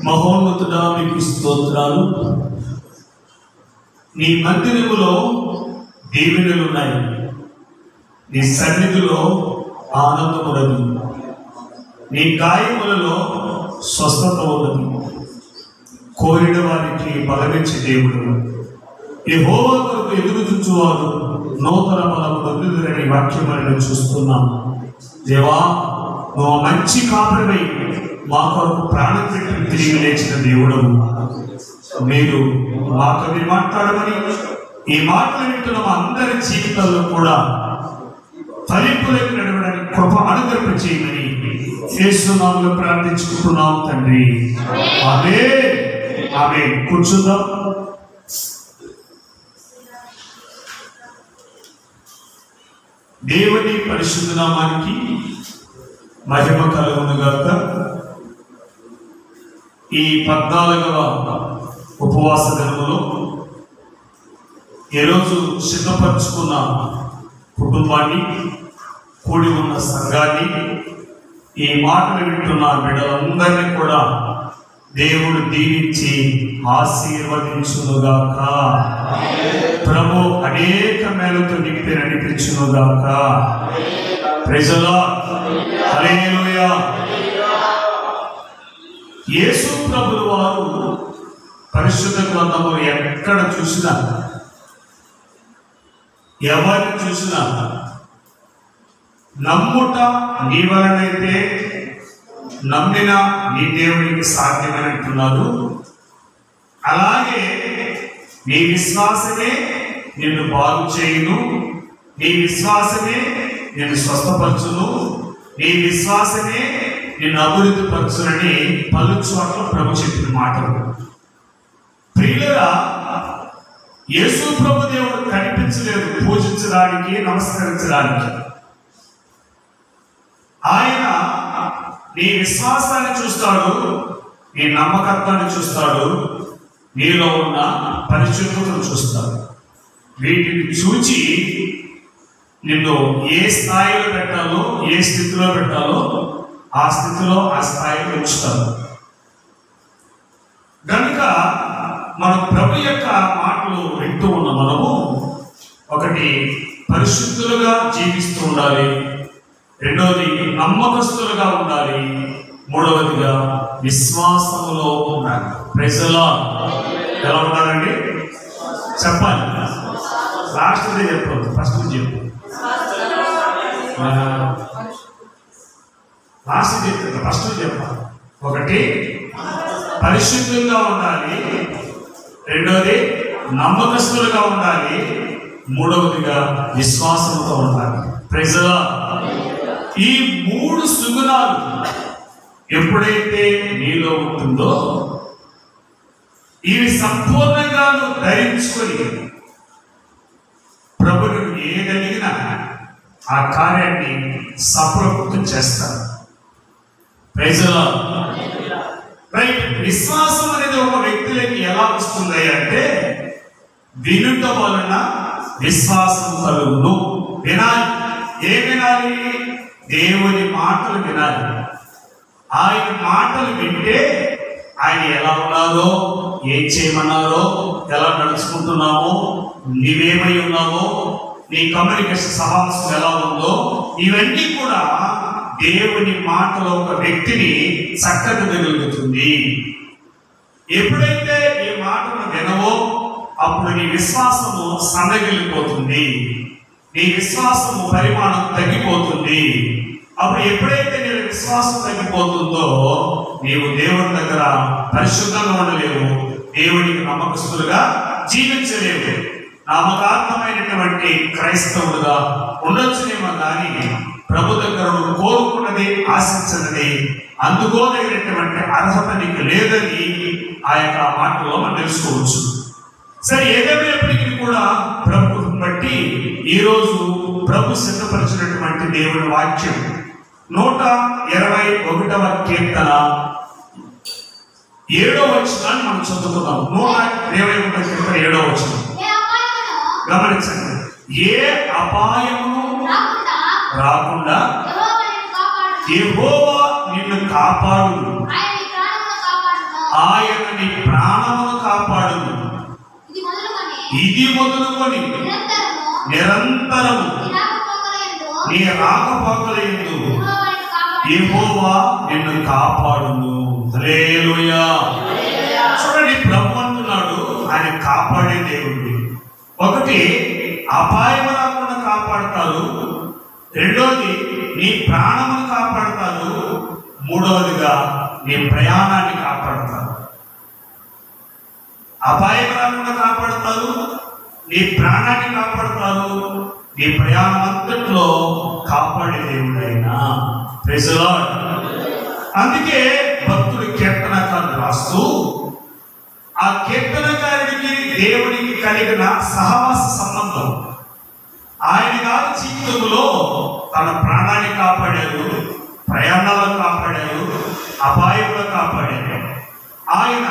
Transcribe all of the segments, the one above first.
మహోన్నతుడా మీకు స్తోత్రాలు. నీ మందిరములో దీవెనలు ఉన్నాయి, నీ సన్నిధిలో ఆనందమున్నది, నీ గాయములలో స్వస్థత ఉన్నది. కోరిన వారికి బలమిచ్చే దేవుడు, యెహోవా కొరకు ఎదురు చూచువారు నూతన బలము పొందుదురని వాక్యమని చూస్తున్నాం. దేవా, నువ్వు మంచి కాపరివై మా కొరకు ప్రాణం పెట్టి తిరిగి లేచిన దేవుడవు. మీరు మాతో మాట్లాడమని, ఈ మాటలు వింటున్న మా అందరి జీవితాల్లో కూడా ఫలింపులకు నడవడానికి కృప అనుగ్రహం చేయమని యేసు నామములో ప్రార్థించుకుంటున్నాం తండ్రి. ఆమేన్. ఆమేన్. కూర్చుందాం. దేవుని పరిశుద్ధ నామానికి మహిమ కలుగునుగాక. ఈ 14వ ఉపవాస దినములో ఈరోజు సిద్ధపరచుకున్న కుటుంబాన్ని, కూడి ఉన్న సంఘాన్ని, ఈ మాటలు వింటున్న బిడ్డలందరినీ కూడా దేవుడు దీవించి ఆశీర్వదించునుగాక. ప్రభు అనేక మేలుతో నింపి నడిపించునుగాక. Praise the lord. Hallelujah. Yesu ప్రభువు వారు పరిశుద్ధ గ్రంథము ఎక్కడ చూసినా, ఎవరిని చూసినా నమ్ముట నీ వలనైతే నమ్మిన నీ దేవునికి సాధ్యమని అంటున్నారు. అలాగే నీ విశ్వాసమే నిన్ను బాగు చేయును, నీ విశ్వాసమే నిన్ను స్వస్థపరచును, నీ విశ్వాసమే నిన్ను అభివృద్ధి పరచునని పలు చోట్ల ప్రభు చెప్పిన మాటలు. ప్రియులరా, యేసు ప్రభు దేవుడు కనిపించలేదు పూజించడానికి, నమస్కరించడానికి. ఆయన నీ విశ్వాసాన్ని చూస్తాడు, నీ నమ్మకత్వాన్ని చూస్తాడు, నీలో ఉన్న పరిశుద్ధతను చూస్తాడు. వీటిని చూచి నిన్ను ఏ స్థాయిలో పెట్టాలో, ఏ స్థితిలో పెట్టాలో ఆ స్థితిలో, ఆ స్థాయిలో ఉంచుతాడు. మనం ప్రభు యొక్క మాటలు వింటూ ఉన్న మనము ఒకటి పరిశుద్ధులుగా జీవిస్తూ ఉండాలి, రెండవది నమ్మకస్తులుగా ఉండాలి, మూడవదిగా విశ్వాసములో ఉండాలి. Praise the lord. ఎలా ఉండాలండి చెప్పాలి. లాస్ట్ చెప్పదు, ఫస్ట్ చెప్పు. లాస్ట్ చెప్తుంది, ఫస్ట్ చెప్పాలి. ఒకటి పరిశుద్ధంగా ఉండాలి, రెండవది నమ్మకస్తులుగా ఉండాలి, మూడవదిగా విశ్వాసంతో ఉండాలి. Praise the lord. ఈ మూడు సుగుణాలు ఎప్పుడైతే నీలో ఉంటుందో ఇవి సంపూర్ణంగా ధరించుకొని ప్రభుని ఏదడిగినా ఆ కార్యాన్ని సఫలీకృతం చేస్తారు. Praise the lord. రైట్. విశ్వాసం అనేది ఒక వ్యక్తిలోకి ఎలా వస్తుంది అంటే వినుట వలన విశ్వాసం కలుగును. వినాలి. ఏం వినాలి? దేవుని మాటలు వినాలి. ఆయన మాటలు వింటే ఆయన ఎలా ఉన్నారో, ఏం చేయమన్నారో, ఎలా నడుచుకుంటున్నామో, నీవేమై ఉన్నావో, నీ కమ్యూనికేషన్ సహాంశం ఎలా ఉందో, ఇవన్నీ కూడా దేవుని మాటలో ఒక వ్యక్తిని చక్కదిద్దగలుగుతుంది. ఎప్పుడైతే ఈ మాటను వినవో అప్పుడు నీ విశ్వాసము సన్నగిల్లిపోతుంది, నీ విశ్వాసము పరిమాణం తగ్గిపోతుంది. అప్పుడు ఎప్పుడైతే నీ విశ్వాసం తగ్గిపోతుందో నీవు దేవుని దగ్గర పరిశుద్ధంగా ఉండలేవు, దేవునికి నమ్మకస్తులుగా జీవించలేవు. నామకార్థమైనటువంటి క్రైస్తవులుగా ఉండొచ్చునేమో కానీ ప్రభు దగ్గర కోరుకున్నది, ఆశించినది అందుకోదగినటువంటి అర్హత నీకు లేదని ఆ యొక్క మాటలో మనం తెలుసుకోవచ్చు. సరే, ఏదేమైనప్పటికీ కూడా ప్రభుత్వం బట్టి ఈరోజు ప్రభు సిద్ధపరిచినటువంటి దేవుని వాక్యం 121వ కీర్తన 7వ వచనాన్ని మనం చదువుతున్నాం. 121వ కీర్తన 7వ వచనం గమనించండి. ఏ అపాయమును రాకుండా యెహోవా నిన్ను కాపాడును, ఆయన నీ ప్రాణమును కాపాడును. ఇది మొదలుకొని నిరంతరము నీ రాకపోకలందు యెహోవా నిన్ను కాపాడును. హల్లెలూయా. చూడండి, ప్రభు అంటున్నాడు ఆయన కాపాడే దేవుడు. ఒకటి అపాయం రాకుండా కాపాడతారు, రెండోది నీ ప్రాణమును కాపాడతారు, మూడవదిగా నీ ప్రయాణాన్ని కాపాడతారు. అపాయం రాకుండా కాపాడతారు, నీ ప్రాణాన్ని కాపాడతారు, నీ ప్రయాణం అంతట్లో కాపాడే దేవుడైనా. Praise the lord. అందుకే భక్తుడు కీర్తనకారుడు రాస్తూ ఆ కీర్తనకారుడికి దేవునికి కలిగిన సహవాస సంబంధం, ఆయన గారి జీవితంలో తన ప్రాణాన్ని కాపాడారు, ప్రయాణాలను కాపాడారు, అపాయంలో కాపాడారు. ఆయన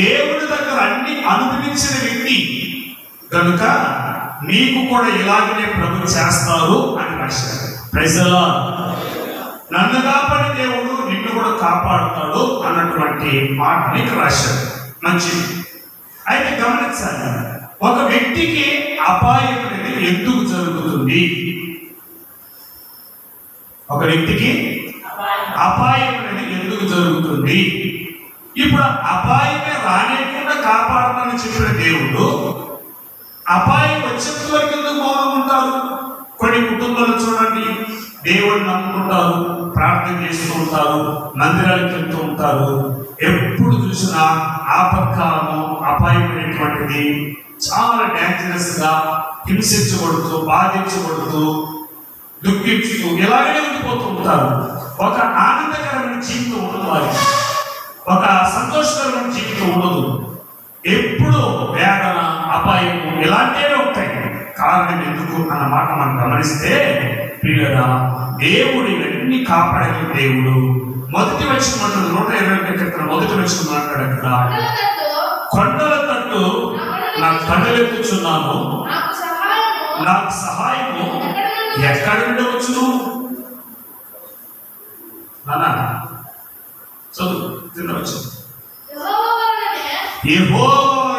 దేవుడి దగ్గర అన్ని అనుభవించిన వ్యక్తి కనుక నీకు కూడా ఇలాగనే ప్రభు చేస్తారు అని రాశారు. Praise the lord. నన్ను కాపాడే దేవుడు నిన్ను కూడా కాపాడుతాడు అన్నటువంటి మాటని రాశారు. మంచిది. అయితే గమనించాలి, ఒక వ్యక్తికి అపాయం అనేది ఎందుకు జరుగుతుంది? ఒక వ్యక్తికి అపాయం అనేది ఎందుకు జరుగుతుంది? ఇప్పుడు అపాయమే రానియకుండా కాపాడతానని చెప్పిన దేవుడు అపాయం వచ్చేంత వరకు ఎందుకు మౌనం ఉంటారు? కొన్ని కుటుంబాలు చూడండి, దేవుడిని నమ్ముకుంటారు, ప్రార్థన చేస్తూ ఉంటారు, మందిరాలకు వెళ్తూ ఉంటారు, ఎప్పుడు చూసినా ఆపత్కాలము అపాయమైనటువంటిది చాలా డేంజరస్ గా హింసించబడుతూ, బాధించబడుతూ, దుఃఖించుతూ ఇలాగే ఉండిపోతూ ఉంటారు. ఒక ఆనందకరమైన జీవితం ఉండదు, వారికి ఒక సంతోషకరమైన జీవితం ఉండదు. ఎప్పుడు వేదన, అపాయం ఇలాంటివే ఉంటాయి. కారణం ఎందుకు అన్న మాట మనం గమనిస్తే ప్రియులారా, దేవుడు ఇవన్నీ కాపాడే దేవుడు. మొదటి వచ్చిన మాట్లాడు 120 మొదటి వచ్చిన మాట్లాడు అక్కడ, కొండల తట్టు నా కళ్ళెత్తుచున్నాను, నాకు సహాయము ఎక్కడ నుండి వచ్చును? నాన్న చదువు కింద వచ్చు. యెహోవా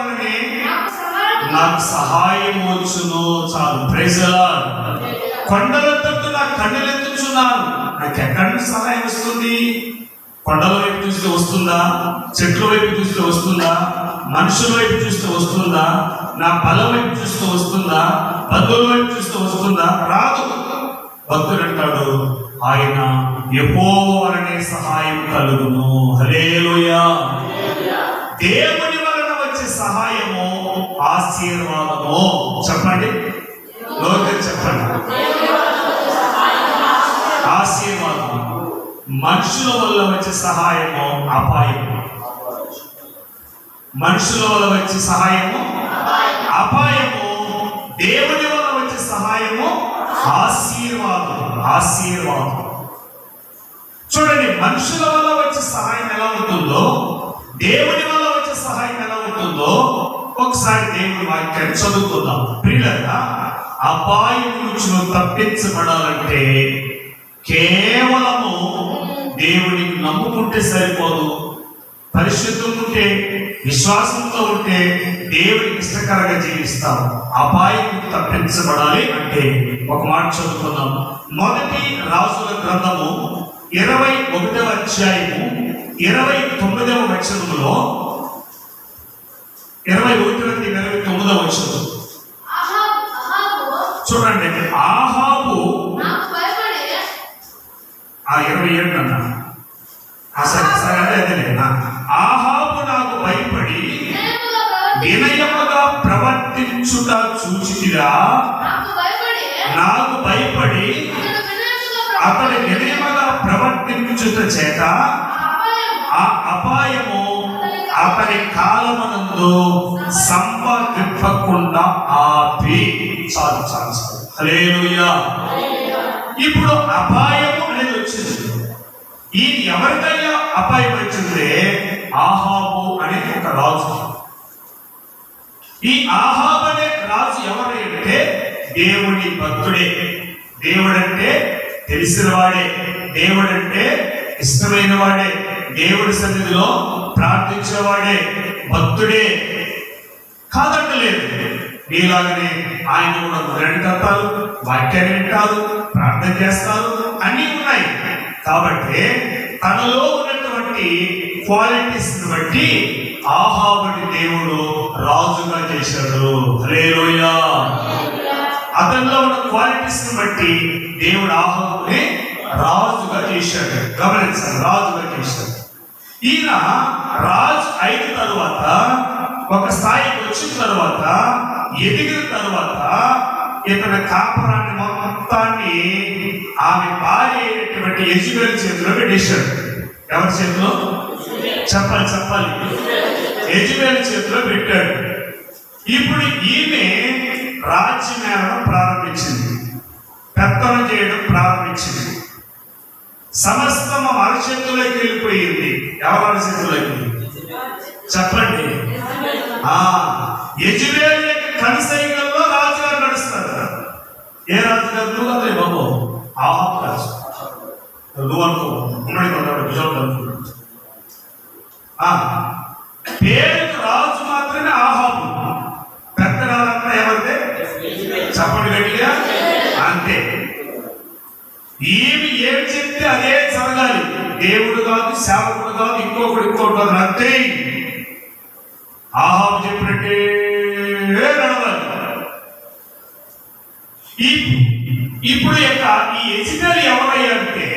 నాకు సహాయం వచ్చును చాలు. Praise the lord. కొండల తట్టు నాకు కన్నులు ఎత్తుచున్నాను. నాకు ఎక్కడి నుంచి సహాయం వస్తుంది? కొండల వైపు చూస్తే వస్తుందా? చెట్ల వైపు చూస్తే వస్తుందా? మనుషుల వైపు చూస్తే వస్తుందా? నా బలం వైపు చూస్తే వస్తుందా? బంధువుల వైపు చూస్తే వస్తుందా? రాదు. భక్తుడు అంటాడు, ఆయన యెహోవానే సహాయం కలుగును. హల్లెలూయా. దేవుని వలన వచ్చే సహాయము ఆశీర్వాదము. చెప్పండి, లోకం చెప్పండి. ఆశీర్వాదము. మనుషుల వల్ల వచ్చే సహాయము అపాయము. మనుషుల వల్ల వచ్చే సహాయము అపాయము. దేవుని వల్ల వచ్చే సహాయము ఆశీర్వాదం. ఆశీర్వాదం. చూడండి, మనుషుల వల్ల వచ్చే సహాయం ఎలా ఉంటుందో, దేవుని వల్ల వచ్చే సహాయం ఎలా ఉంటుందో ఒకసారి దేవుని వాక్యాన్ని చదువుకుందాం. ప్రియులారా, అపాయం నుంచి తప్పించబడాలంటే కేవలము దేవునికి నమ్ముకుంటే సరిపోదు. పరిశుద్ధంగా ఉంటే, విశ్వాసంతో ఉంటే దేవునికి ఇష్టకరంగా జీవిస్తాం. అపాయం తప్పించబడాలి అంటే ఒక మాట చదువుకుందాం. మొదటి రాజుల గ్రంథము 21వ అధ్యాయము 29వ వచనములో, 21-29వ వచనం చూడండి. ఆహాబు 27 అన్నా ఆహాబు నాకు భయపడి వినయముగా ప్రవర్తించుట చూచితిరా. నాకు భయపడి అతడు వినయముగా ప్రవర్తించుట చేత ఆ అపాయము అతని కాలమునందు సంపాదింపకుండా ఆపి. చాలు చాలు చాలు. హల్లెలూయా. ఇప్పుడు అపాయము అనేది వచ్చింది. ఈ ఎవరికైనా అపాయం వచ్చిందే ఆహాబు అనే ఒక రాజు. ఈ ఆహాబు అనే రాజు ఎవరు అంటే దేవుని భక్తుడే. దేవుడంటే తెలిసిన వాడే, దేవుడంటే ఇష్టమైన వాడే, దేవుడి సన్నిధిలో ప్రార్థించేవాడే, భక్తుడే. కాదంటలేదు. నీలాగనే ఆయన కూడా మొదలెడతారు, వాక్యాన్ని వింటారు, ప్రార్థన చేస్తారు, అన్నీ ఉన్నాయి. కాబట్టి తనలో ఉన్నటువంటి క్వాలిటీస్ బట్టి ఆహాబుని దేవుడు రాజుగా చేశాడు. హల్లెలూయా. అతనిలో ఉన్న క్వాలిటీస్ బట్టి దేవుడు ఆహాబుని రాజుగా చేశాడు. గమనించాలి, రాజుగా చేశాడు. ఈయన రాజు అయిన తరువాత, ఒక స్థాయికి వచ్చిన తరువాత, ఎదిగిన తరువాత ఇతని కాపురాన్ని మొత్తాన్ని ఆమె భార్య అయినటువంటి యెజబెల్ చేతిలో పెట్టేశాడు. ఎవరి చేతిలో? చెప్పాలి చెప్పాలి. యెజబెల్ చేతిలో పెట్టాడు. ఇప్పుడు ఈమె రాజ్యమేళనం ప్రారంభించింది, పెత్తనం చేయడం ప్రారంభించింది. సమస్తం అరచేతుల్లోకి వెళ్ళిపోయింది. ఎవరి అరచేతుల్లోకి? చెప్పండి. యెజబెల్ యొక్క కనుసైగల్లో రాజుగారు నడుస్తారు. ఏ రాజుగారు? నువ్వు అదే బాబు, ఆహాబు రాజు. నువ్వు అనుకో, ఉన్నాడు విజయవాడ. పేరుకు రాజు మాత్రమే ఆహాబు. పెత్తనాలంతా ఎవరిదే? చెప్పండి గట్టిగా. అంతే. ఏమి ఏమి చెప్తే అదే జరగాలి. దేవుడు కాదు, సేవకుడు కాదు, ఇంకొకటి కాదు, అంతే. ఆహాబు చెప్పినట్టే నడవాలి. ఇప్పుడు ఈ యెజబెల్ ఎవరయ్యంటే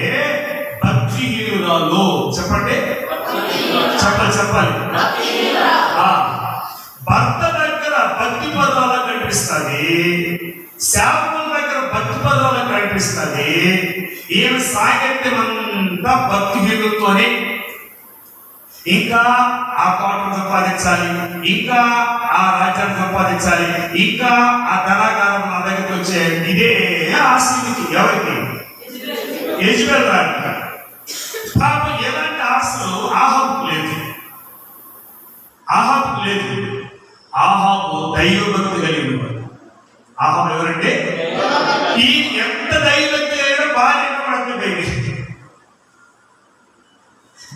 భక్తిహీనురాలు. చెప్పండి, చెప్పాలి. భర్త దగ్గర భక్తి పదాలకు కనిపిస్తుంది, సేవకుల దగ్గర భక్తి పదాలకు కనిపిస్తుంది. ఈమె సాహిత్యం అంతా భక్తిహీనులతోనే. ఇంకా ఆ కోటను సంపాదించాలి, ఇంకా ఆ రాజ్యాన్ని సంపాదించాలి, ఇంకా ఆ ధనాగారం నా దగ్గరికి వచ్చే ఇదే ఆశకి. ఎవరికి? యెజబెల్ రాజు. పాపం ఎలాంటి ఆశలు ఆహాబుకు లేదు. ఆహాబుకు లేదు. ఆహాబు దైవభక్తి కలిగినవాడు. ఆహాబు ఎవరంటే ఈ ఎంత దైవభక్తి అయినా భార్య భయపడి,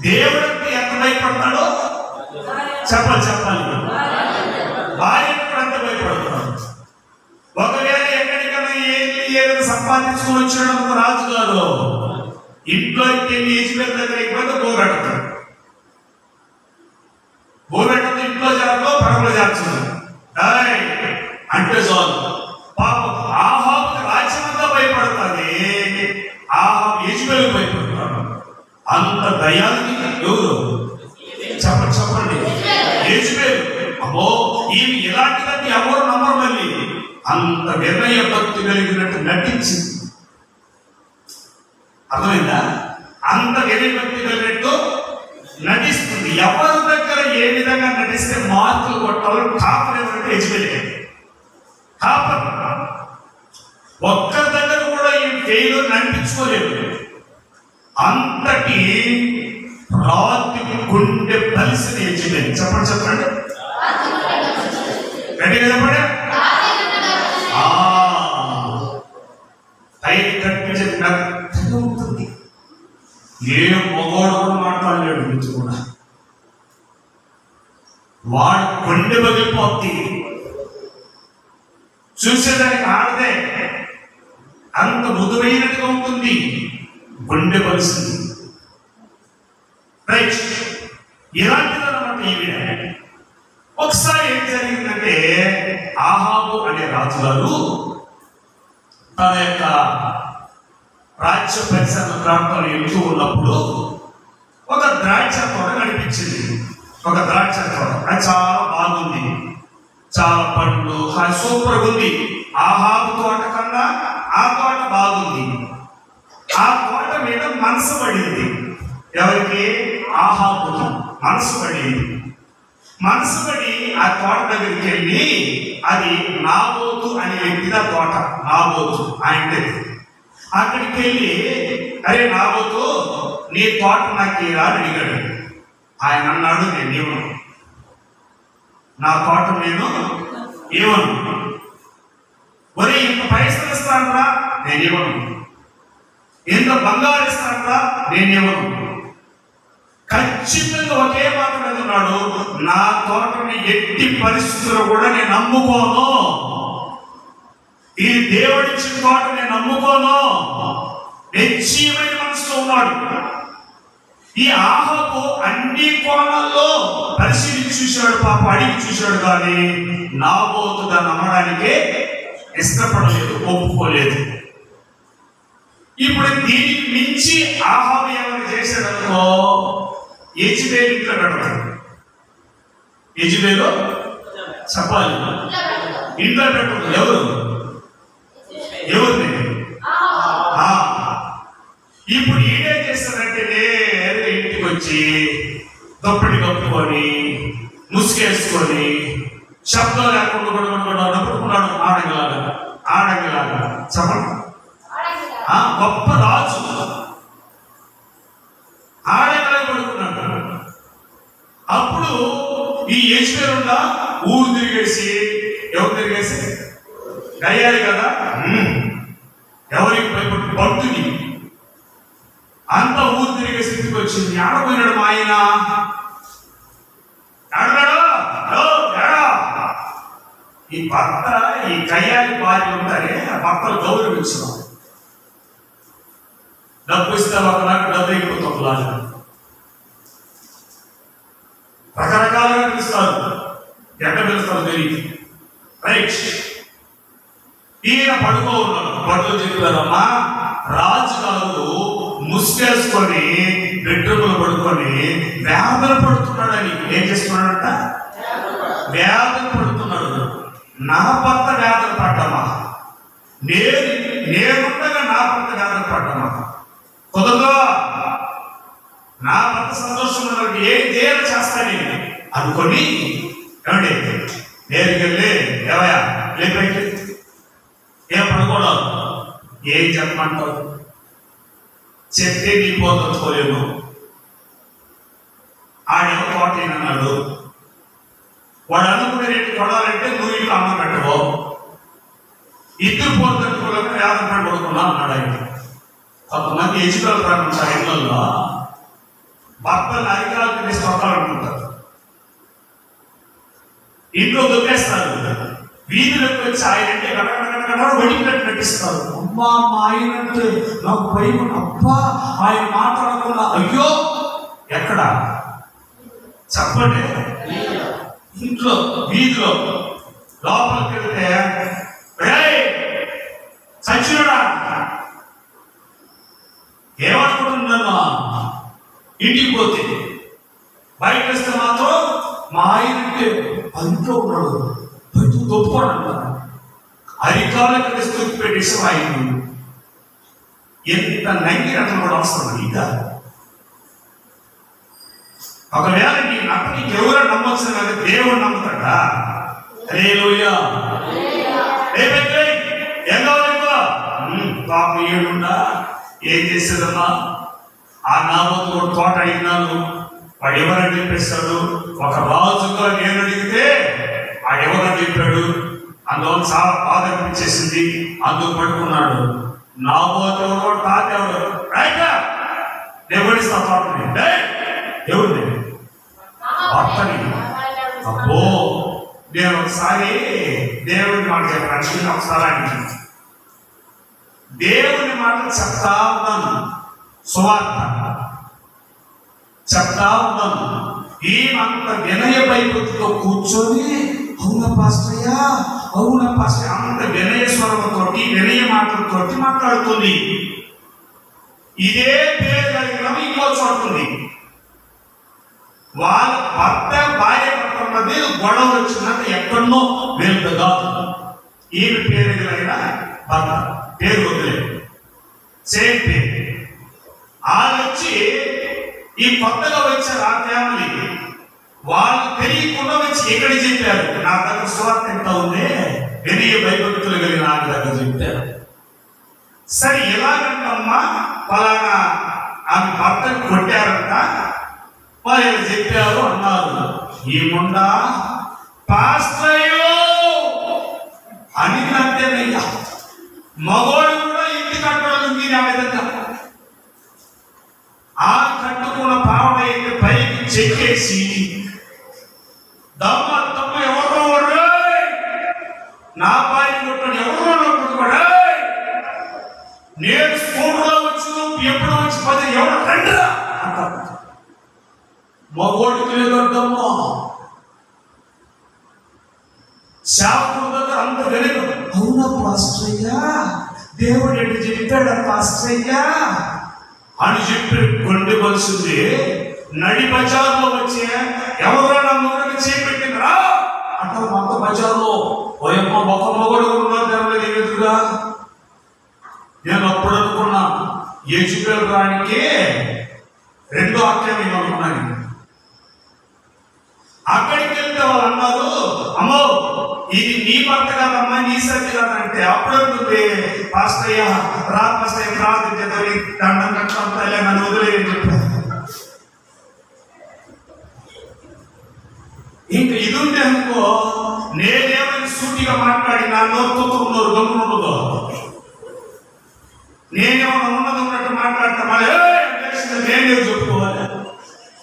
దేవుడికి ఎంత భయపడతాడో చెప్పాలి. భార్య ఎంత భయపడదు. సంపాదించుకొని వచ్చాడు రాజుగారు. ఇంట్లోకి వెళ్ళి యెజబెల్ దగ్గర అయిపోతే గోబెడతాడు. గోబెట్టదు, ఇంట్లో చేరలో పడవలో చేర్చదు అంటే చాలు. పాపం ఆహాబుకి రాజ్యమంతా భయపడుతుంది, ఆహాబు యెజబెలుకు భయపడతాడు. అంత దయానికి ఎవరు చెప్పండి యెజబెలు. అమ్మో ఈమె ఎలాంటిదంటే ఎవరు నమ్మరు. మళ్ళీ అంత వినయ భక్తి కలిగినట్టు నటించింది. అర్థమైందా? అంత వినయ భక్తి కలిగినట్టు నటిస్తుంది. ఎవరి దగ్గర ఏ విధంగా నటిస్తే మార్కులు కొట్టాలో కాపర్ ఎవరంటే యెజబెలే. కాపర్ ఒక్కరి దగ్గర కూడా ఈ ఫెయిల్యూర్ నడిపించుకోలేదు. అంతటి రాతి గుండె బలిసిన యెజబెల్. చెప్పండి గట్టిగా చెప్పండి. కనిపించేది నాకు ఉంటుంది. ఏ మగవాడు కూడా మాట్లాడలేడు గురించి కూడా. వాడు గుండె పగిలిపోద్ది. చూసేదానికి ఆడదే, అంత మృదువైనట్టుగా ఉంటుంది, గుండె పలిసింది. రైట్, ఇలాంటిదన్నమాట ఈవిడ. ఒకసారి ఏం జరిగిందంటే ఆహాబు అనే రాజుగారు తన యొక్క రాజ్య పరిసర ప్రాంతాలు వెళ్తూ ఉన్నప్పుడు ఒక ద్రాక్ష తోట కనిపించింది. ఒక ద్రాక్ష తోట, అది చాలా బాగుంది, చాలా పండ్లు, అది సూపర్ ఉంది. ఆహాబు తోట కన్నా ఆ తోట బాగుంది. ఆ తోట మీద మనసు పడింది. ఎవరికి? ఆహాబుకి మనసు పడింది. మనసు పడి ఆ తోట దగ్గరికి వెళ్ళి, అది నాబోతు అనే వ్యక్తిది ఆ తోట. నాబోతు ఆయన అక్కడికి వెళ్ళి, అరే నాబోతు నీ తోట నాకు అని అడిగాడు. ఆయన అన్నాడు, నేను ఇవ్వను, నా తోట నేను ఇవ్వను. ఒరే ఇంత పైసలు ఇస్తానరా, నేను ఇవ్వను. ఇంత బంగారు ఇస్తానరా, నేను ఇవ్వను. ఖచ్చితంగా ఒకే మాట అన్నాడు, నా తోటని ఎట్టి పరిస్థితుల్లో కూడా నేను నమ్ముకోను. ఈ దేవుడిచ్చిన తోట నేను నమ్ముకోను. నిశ్చయమైన మనసుతో ఉన్నాడు. ఈ ఆహాబు అన్ని కోణాల్లో పరిశీలించి చూశాడు, పాప అడిగి చూశాడు, కానీ నాబోతు దాన్ని నమ్మడానికే ఇష్టపడలేదు, ఒప్పుకోలేదు. ఇప్పుడు దీనికి మించి ఆహాబు ఏమైనా చేశాడనుకో, యెజబెలు ఇంట్లో పెడతాడు. యెజబెలు చెప్పాలి, ఇంట్లో పెట్టదు. ఎవరిని? ఇప్పుడు ఈడే చేస్తాడంటే నేరుగా ఇంటికి వచ్చి దుప్పటి కప్పుకొని ముసుగేసుకొని శబ్దం లేకుండా నడుపుకున్నాడు. ఆడంగిలాగా చెప్పండి. గొప్ప రాజు ఆడంగిలాగా పడుకున్నాడు. అప్పుడు ఈ యెజబెలు ఊరు తిరిగేసి, ఎవరు తిరిగేసి గయ్యాలి కదా, ఎవరికి భయపడి భక్తుని అంత ఊరు తిరిగే స్థితికి వచ్చింది. ఆడపోయినాడు మా ఆయన, ఈ భర్త, ఈ కయ్యాలి భార్య ఉంటారే, ఆ భర్తలు గౌరవించడం. డబ్బు ఇస్తే ఒకలాగా, డబ్బు అయిపోతుంది ఒకలాగా, రకరకాలుగా పిలుస్తారు. ఎక్కడ పిలుస్తారు తెలియదు. రైట్, ఈయన పడుకో ఉన్నాడు. బట్టలు చెప్పారమ్మా, రాజుగారు ముసుగేసుకొని బెడ్రూమ్లో పడుకొని వేదన పడుతున్నాడని. ఏం చేస్తున్నాడంట? వేదన పడుతున్నాడు. నా భర్త వేదన పడ్డమా, నేనుండగా నా భర్త వేదన పడ్డమా? కుదరదు. నా భర్త సంతోషంగా ఏం చేయాలి చేస్తాను అనుకొని, ఏమండి నేరుకి వెళ్ళి, ఏవయా లేపైతే ఏం పడుకోవడం, ఏం చెప్పమంటావు, చెప్తే నీ పోతలేము. ఆడేమో తోట అన్నాడు. వాడు అనుకునే రేటు కొడాలంటే నువ్వు ఇంట్లో అన్నం పెట్టవు, ఇద్దరు పోతున్నా వేదన పడి పడుకున్నా అన్నాడు ఆయన. కొంతమంది యెజబెలు రాకుండా ఇళ్లలో భర్తలు అధికారులు తీసి కొట్టాలనుకుంటారు, ఇంట్లో దొక్కేస్తారు. వీధులకు వచ్చి ఆయన అంటే వడికినట్టు నటిస్తారు. అమ్మా మా ఆయన అంటే నాకు భయం, అబ్బా ఆయన మాట్లాడకుండా, అయ్యో ఎక్కడ చెప్పండి, ఇంట్లో వీధిలో లోపలికి వెళ్తే చచ్చినడా ఏమనుకుంటున్నాను, ఇంటికి పోతే బయట వస్తే మాత్రం మా ఆయన అంటే అంట్లో ఉన్నాడు, బయట తొప్పుకోడు అంటారు. అధికారులకు తెస్తూ పెట్టేసి ఆయన ఎంత నంగినట్లు కూడా అవసరం. ఇంకా ఒకవేళ నీ నమ్మకి ఎవరో నమ్మొచ్చు కానీ దేవుడు నమ్ముతాడా? హల్లెలూయా. ఏం కావాలి పాప ఏడుండా ఏం చేసేదమ్మా, ఆ నామతో తోట అడిగినాను, వాడు ఎవరని చెప్పేస్తాడు. ఒక రాజుగా నేను అడిగితే వాడు ఎవరని చెప్పాడు. అందులో చాలా బాధ అనిపించేసింది, అందుకు పడుకున్నాడు. నా పోతే తాతేవాడు నేను పడిస్తా తోటని, ఎవరు భర్తని. అబ్బో నేను ఒకసారి దేవుడి మాట చెప్పాను, ఒకసారి అడిగి దేవుని మాటలు చెప్తా ఉన్నాను, సువార్త చెప్తా ఉన్నాను. ఈమంత వినయ భయభక్తితో కూర్చొని అవునా పాస్టయ్యా, అవునా పాస్టయ్య అంత వినయ స్వరంతోటి వినయ మాటలతోటి మాట్లాడుతుంది. ఇదే పేరు కలిగిన ఇంకో చోటుంది. వాళ్ళ భర్త భార్య భర్త మధ్య గొడవ వచ్చిందంటే ఎక్కడో వీళ్ళతో కాదు, ఏమి పేరు కలిగిన భర్త పేరు వదిలేదు, సేమ్ పేరు. వాళ్ళు వచ్చి ఈ కొత్తగా వచ్చారు ఆ ఫ్యామిలీ, వాళ్ళు తెలియకుండా వచ్చి ఎక్కడ చెప్పారు, నా దగ్గర సువార్త ఎంత ఉంది, వినయ భయభక్తులు కలిగిన నా దగ్గర చెప్పారు. సరే ఎలాగంటమ్మా ఫలానా ఆమె భర్తను కొట్టారంట, వాళ్ళు చెప్పారు అన్నారు. ఏముండా పాస్టయ్యో అని అంతేనయ్యా, మగోడు కూడా ఇంటి కట్టడం మీరు ఆ విధంగా ఆ కట్టుకున్న పావడైతే పైకి చెక్కేసి దమ్మ దమ్మ ఎవరో నా భార్య కొట్టని ఎవరో కూడా నేను స్కూల్లో వచ్చి ఎప్పుడు వచ్చి 10 ఎవరు రండిరా అంటారు. మగోడికి లేదమ్మా, శాపం దగ్గర అంత వెనుక అవునా పాస్టయ్యా, దేవుడు ఎటు చెప్పాడు పాస్టయ్యా అని చెప్పి కొండి మనిషింది. నడి బజార్లో వచ్చే ఎవరైనా మొదటి చేపెట్టిందిరా అంటే మొత్తం బజార్లో ఓయమ్మ ఒక మొగడు ఉన్నారు ఎదురుగా. నేను అప్పుడు అనుకున్నా యెజబెల్ రానికి రెండో అక్కని అనుకున్నాను. అక్కడికి వెళ్తే వాళ్ళు అన్నారు, అమ్మో ఇది నీ భర్త కాదమ్మా, నీ సత్తి కాదంటే అప్పుడంటుంది పాస్టయ్య రా పాస్టయ్య ప్రార్థించేదని దండం కట్టాలి నన్ను వదిలేయని చెప్పారు. ఇంకా ఇది ఉంటే అనుకో నేనేమైనా సూటిగా మాట్లాడి నా నోరు గమ్మునుండదో, నేనేమన్నా ఉన్నది ఉన్నట్టు మాట్లాడతా మళ్ళీ నేనే చెప్పుకోవాలి,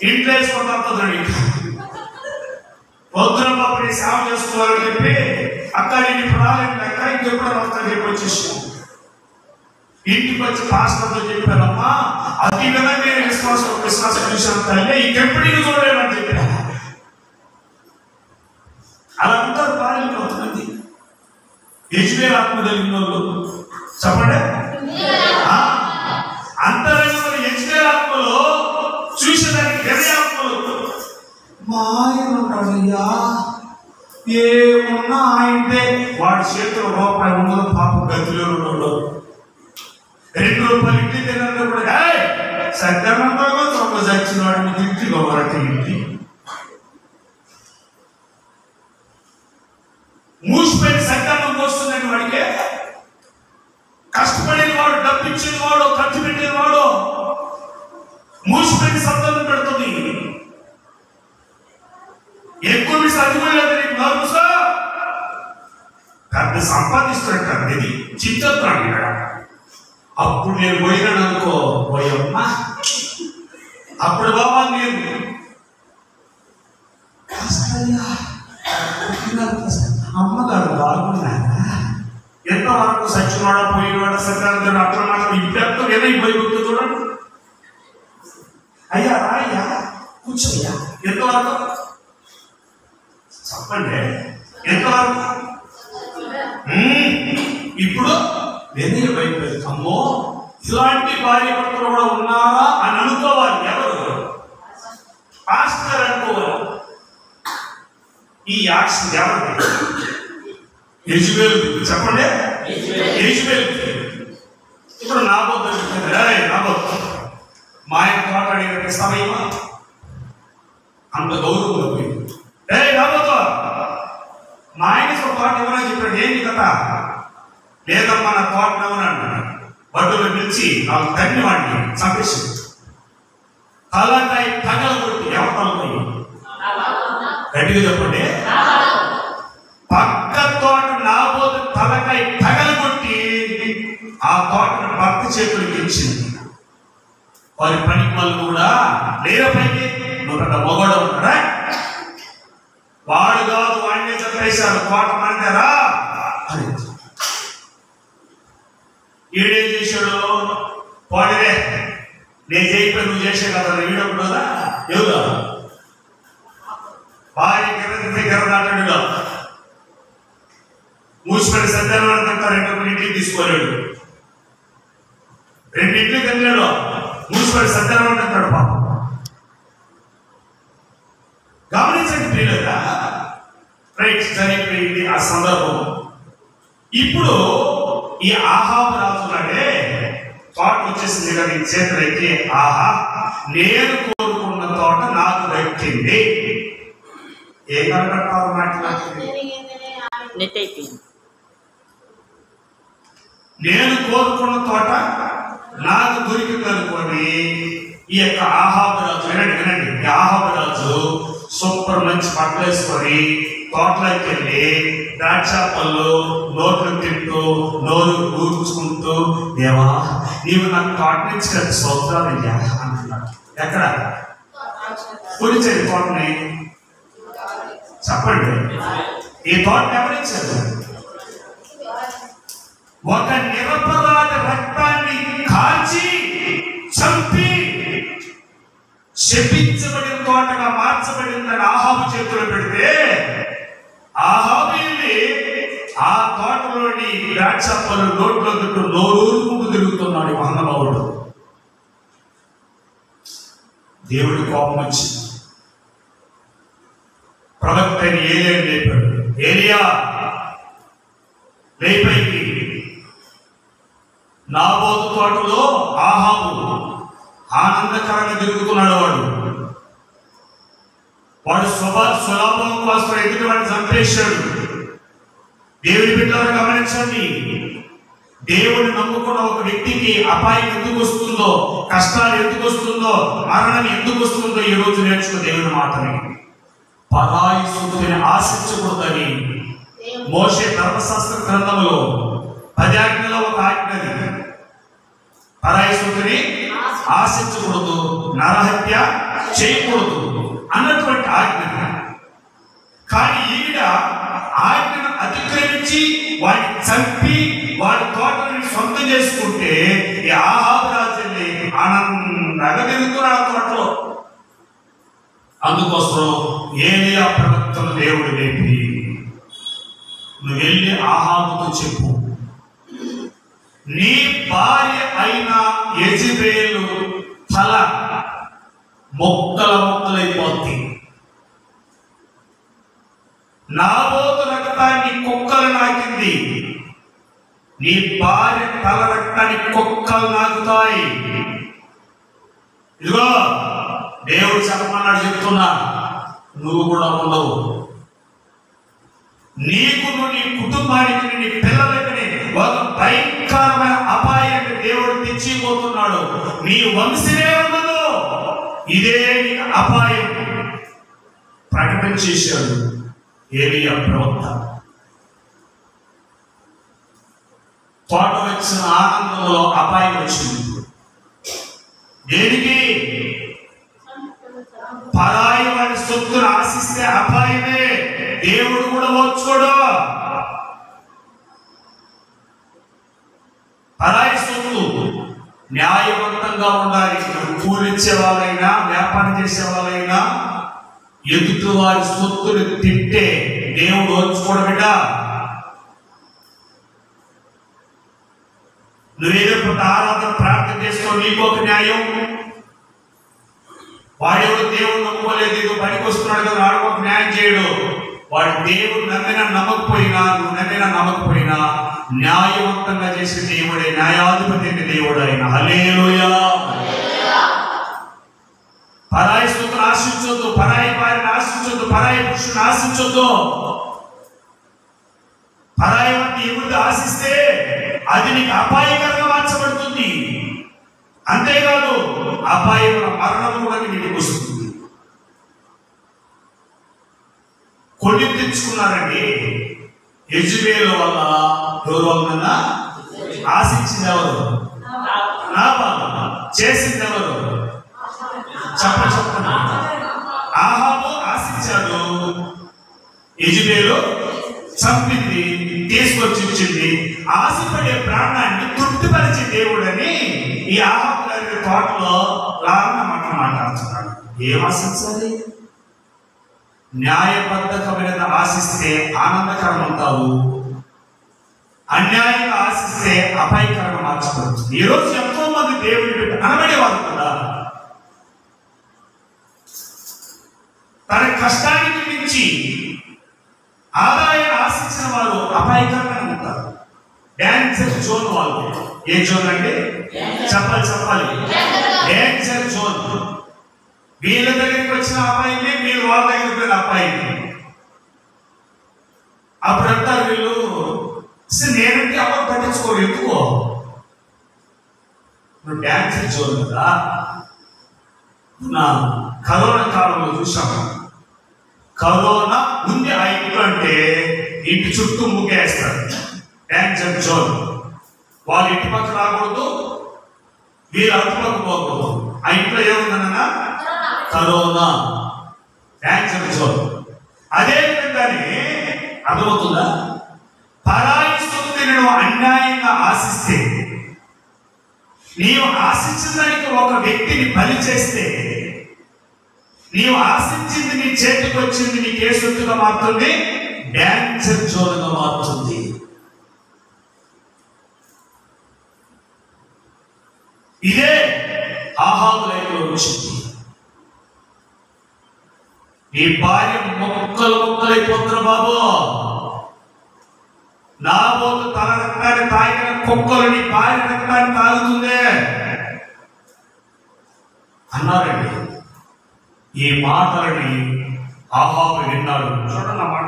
ఇంట్లో వేసుకుంటాను పొద్దున పాపని సేవ చేసుకోవాలని చెప్పి అక్క ఇంటికి రాలేదు అక్క ఇంకెప్పుడు వస్తా చెప్పి వచ్చేసి ఇంటికి వచ్చి పాస్టర్తో చెప్పారమ్మా అతి విధంగా విశ్వాసం చూసాను తల్లి ఇంకెప్పుడు ఇది చూడలేమని చెప్పా. అలా అందరూ భార్యలు కొంతమంది యెజబెల్ ఆత్మ కలిగిన వాళ్ళు చెప్పండి. అంతరంగంలో యెజబెల్ ఆత్మలో చూసేదానికి గది ఆత్మలు మా ఆయన ఉంటాడయ్యా, ఏమున్నా ఆయనదే, వాడి చేతిలో రూపాయి ఉండదు పాపం గదిలో ఉండడు. 2 రూపాయలు ఇంటి తినంటే కూడా సత్యానంగా తొమ్మిది చచ్చిన వాడిని తిరిగి గొప్పటి ఇంటి మూసిపోయిన సత్యానం వస్తుందని వాడికే కష్టపడిన వాడు, డబ్బిచ్చిన వాడు, ఖర్చు పెట్టిన వాడు మూసిపోయిన సత్యాన్ని పెడుతుంది. ఎక్కువ చదివలేదు నీకు నలుసా పెద్ద సంపాదిస్తున్నట్టు ఇది చిత్తత్వం ఇక్కడ. అప్పుడు నేను పోయినాను అనుకో పోయమ్మా, అప్పుడు బాబా నేను అమ్మగారు బాగా ఎంతవరకు సచ్చినవాడ పోయినవాడ సత్యార్థుడు అట్లా మాట్లాడు ఇప్పుడు ఏదైపోయి చూడండి. అయ్యా రాయ్యా కూర్చోయ్యా, ఎంతవరకు చెప్పండి, ఎంతవరకు? ఇప్పుడు వెన్నీరు భయపడదు. అమ్మో ఇలాంటి భార్య భర్తలు కూడా ఉన్నారా అని అనుకోవాలి. ఎవరు? పాస్టర్ అనుకోవాలి. ఈ యాక్షన్ ఎవరు? యెజబెల్. చెప్పండి, యెజబెల్. ఇప్పుడు నాబోతు నాబోతు మా ఆయన తోట అడిగినట్టు సమయమా? అంత గౌరవం పోయింది. నాబోతు మా ఆయన తోట ఎవరని చెప్పాడు. ఏంటి కదా? లేదమ్మా నా తోట ఎవరన్నాడు. బడ్డులో పిలిచి నాకు తన్ని వాడిని చంపేసి తలకాయ తగలగొట్టి ఎవరిపోయి గట్టిగా చెప్పండి. పక్క తోట నాబోతు తలకాయ తగలగొట్టి ఆ తోటను భర్త చేతులకి ఇచ్చింది. వారి పనికి వాళ్ళు కూడా లేరా పైకి నువ్వు మొగడ ఉంటారా? వాడు కాదు, వాడినే చెప్పేశారు తోట మనదేరా అని. ఈడేం చేశాడు? పోడరే నేను చేయకపోయి నువ్వు చేసే కదా వీడప్పుడు కదా. ఎవరు? భార్య గిర దాటాడు. మూసిపడి సత్యాన్ని అంతా 2 ఇంటికి తీసుకోలేడు. 2 ఇంటికి వెళ్ళాడు. మూసిపడి సత్యాన్ని అంటాడు. పాపం గమనించండి ప్రియులారా. రైట్, జరిగిపోయింది ఆ సందర్భం. ఇప్పుడు ఈ ఆహాబు రాజులాడే తోట వచ్చేసింది కదా ఈ చేతులైతే. ఆహా, నేను కోరుకున్న తోట నాకు దక్కింది. ఏం కనపడతావు మాట్లాడుతుంది? నేను కోరుకున్న తోట నాకు దొరికింది అనుకోని ఈ యొక్క ఆహాబు రాజు వినండి. ఈ ఆహాబు రాజు సూపర్ మంచి బట్టలు వేసుకొని తోటలోకి వెళ్ళి ద్రాక్ష పళ్ళు నోట్లు తింటూ నోరు ఊర్చుకుంటూ, దేవా నీవు నాకు తోట నుంచి కదా స్తోత్రాలు అయ్యా అంటున్నాడు. ఎక్కడ కొనిచ్చేది తోటని? చెప్పండి, ఈ తోటని ఎవరిచ్చారు? ఒక నిరపరాధ రక్తాన్ని కాల్చి చంపి శపించబడిన తోటగా మార్చబడిందని ఆహాబు చేతులు పెడితే ఆహాబు ఆ తోటలోని ద్రాక్ష పళ్ళు నోట్లో చుట్టూ నోరూరుకుంటూ తిరుగుతున్నాడు మహానుభావుడు. దేవుడి కోపం వచ్చింది. ప్రవక్త ఏలియాని లేపాడు. ఏలియా లేపైకి నాబోతు తోటలో ఆహాబు ఆనందకరంగా తిరుగుతున్నాడు. వాడు స్వలాభం కోసం ఎదుటి వాడిని చంపేశాడు. దేవుని బిడ్డలను గమనించండి. దేవుడిని నమ్ముకున్న ఒక వ్యక్తికి అపాయం ఎందుకు వస్తుందో, కష్టాలు ఎందుకు వస్తుందో, మరణం ఎందుకు వస్తుందో ఈ రోజు నేర్చుకో దేవుని మాటని. పరాయి సొత్తుని ఆశించకూడదని మోషే ధర్మశాస్త్ర గ్రంథంలో 10 ఆజ్ఞలో ఒక ఆజ్ఞది. పరాయి సొత్తుని ఆశించకూడదు, నరహత్య చేయకూడదు అన్నటువంటి ఆజ్ఞ. కానీ ఈవిడ ఆజ్ఞను అతిక్రమించి వాడిని చంపి వాడి తోటని సొంతం చేసుకుంటే ఈ ఆహాబు రాజుని ఆనందంగా తిరుగుతున్నాడు తోటలో. అందుకోసం ఏలియా ప్రవక్తను దేవుడు లేపి, నువ్వు వెళ్ళి ఆహాబుతో చెప్పు, నీ భార్య అయిన యెజబెలు తల మొక్కలైపోద్ది. నాబోతు రక్తాన్ని కుక్కలు నాకింది, నీ భార్య తల రక్తాన్ని కుక్కలు నాకుతాయి. ఇదిగో దేవుడు చెప్పమన్నాడు, చెప్తున్నా, నువ్వు కూడా ఉండవు. నీకు నీ కుటుంబానికి నీ పిల్లలకి ఒక భయంకరమైన అపాయాన్ని దేవుడు తెచ్చిపోతున్నాడు. నీ వంశమే ఉండదు, ఇదే నీకు అపాయం ప్రకటన చేశాడు ఏలియా ప్రవక్త. తోట వచ్చిన ఆనందంలో అపాయం వచ్చింది. దేనికి? పరాయి వాడి సొత్తును ఆశిస్తే అపాయమే. దేవుడు కూడా వచ్చాడు. న్యాయవంతంగా ఉండాలి. కూలిచ్చే వాళ్ళైనా, వ్యాపారం చేసే వాళ్ళైనా ఎదుటి వారి సొత్తులు తింటే దేవుడు ఓర్చుకోడు బిడ్డ. నువ్వేదో ఆరాధన ప్రార్థన చేసుకో, నీకు ఒక న్యాయం. వాడెవరు దేవుడు నమ్ముకోలేదు, ఏదో పనికి వస్తున్నాడు కదా, వాడు ఒక న్యాయం చేయడు. వాడు దేవుడు నమ్మినా నమ్మకపోయినా, నువ్వు నమ్మినా నమ్మకపోయినా న్యాయవంతంగా చేసే దేవుడే, న్యాయాధిపతి దేవుడు ఆయన. హల్లెలూయా. పరాయి సొత్తును ఆశించొద్దు, పరాయి భార్యను ఆశించొద్దు, పరాయి పురుషుని ఆశించొద్దు. పరాయి వంటి ఎవరిది ఆశిస్తే అది నీకు అపాయకరంగా మార్చబడుతుంది. అంతేకాదు అపాయమైన మరణం కూడా నీకు వస్తుంది. కొన్ని తెచ్చుకున్నారండి. యెజబెలు వల్ల ఎవరు వలన ఆశించింది ఎవరు? నాబాలు. చేసింది ఎవరు? చెప్పండి. ఆహాబు ఆశించాడు, యెజబెలు చంపింది, తీసుకొచ్చి ఇచ్చింది. ఆశపడే ప్రాణాన్ని తృప్తిపరిచే దేవుడని ఈ ఆహాబు గారి తోటలో లాగా మాట్లాడుతున్నాడు. ఏం ఆశించాలి? న్యాయబద్ధకమైనది ఆశిస్తే ఆనందకరం అవుతావు, అన్యాయంగా ఆశిస్తే అపాయకరంగా మార్చబడుతుంది. ఈరోజు ఎంతో మంది దేవుడి బిడ్డ అనబడేవారు కదా, తన కష్టానికి మించి ఆదాయాన్ని ఆశించిన వారు అపాయకరంగా ఉంటారు. డాన్సర్ జోన్ వాళ్ళు. ఏ జోన్ అంటే చెప్పాలి. Dancer zone. వీళ్ళ దగ్గరికి వచ్చిన అపాయింది, వీళ్ళు వాళ్ళ దగ్గరికి వచ్చిన అపాయింది. అప్పుడు అంటారు వీళ్ళు, నేనంటే ఎవరు పట్టించుకోరు, ఎందుకో నువ్వు డాన్సర్ జోన్ కదా. నా కరోనా కాలంలో చూసాము, కరోనా ఉంది ఆ ఇంట్లో అంటే ఇంటి చుట్టూ ముగ్గేస్తారు. Dancer zone. వాళ్ళు ఇంటి పక్క రాకూడదు, వీళ్ళు అటుపక్క పోకూడదు. ఆ ఇంట్లో ఏముందన్నా కరోనా, డాన్సర్ జోన్. అదే విధంగానే అర్థమవుతుందా? పరాయి సొత్తుని నువ్వు అన్యాయంగా ఆశిస్తే, నీవు ఆశించిన దానికి ఒక వ్యక్తిని బలి చేస్తే, నీవు ఆశించింది నీ చేతికి వచ్చింది నీకు ఏ సొత్తుగా మారుతుంది? డాన్సర్ జోన్గా మారుతుంది. ఇదే ఆహాబు లైఫ్లో వచ్చింది. నీ భార్య ముక్కలైపోతున్నారు బాబు. నాబోతు తల రక్తాన్ని తాగిన కుక్కలు నీ భార్య రక్తాన్ని తాగుతుందే అన్నారండి. ఈ మాటలని ఆహాబు విన్నాడు. చూడండి ఆ మాట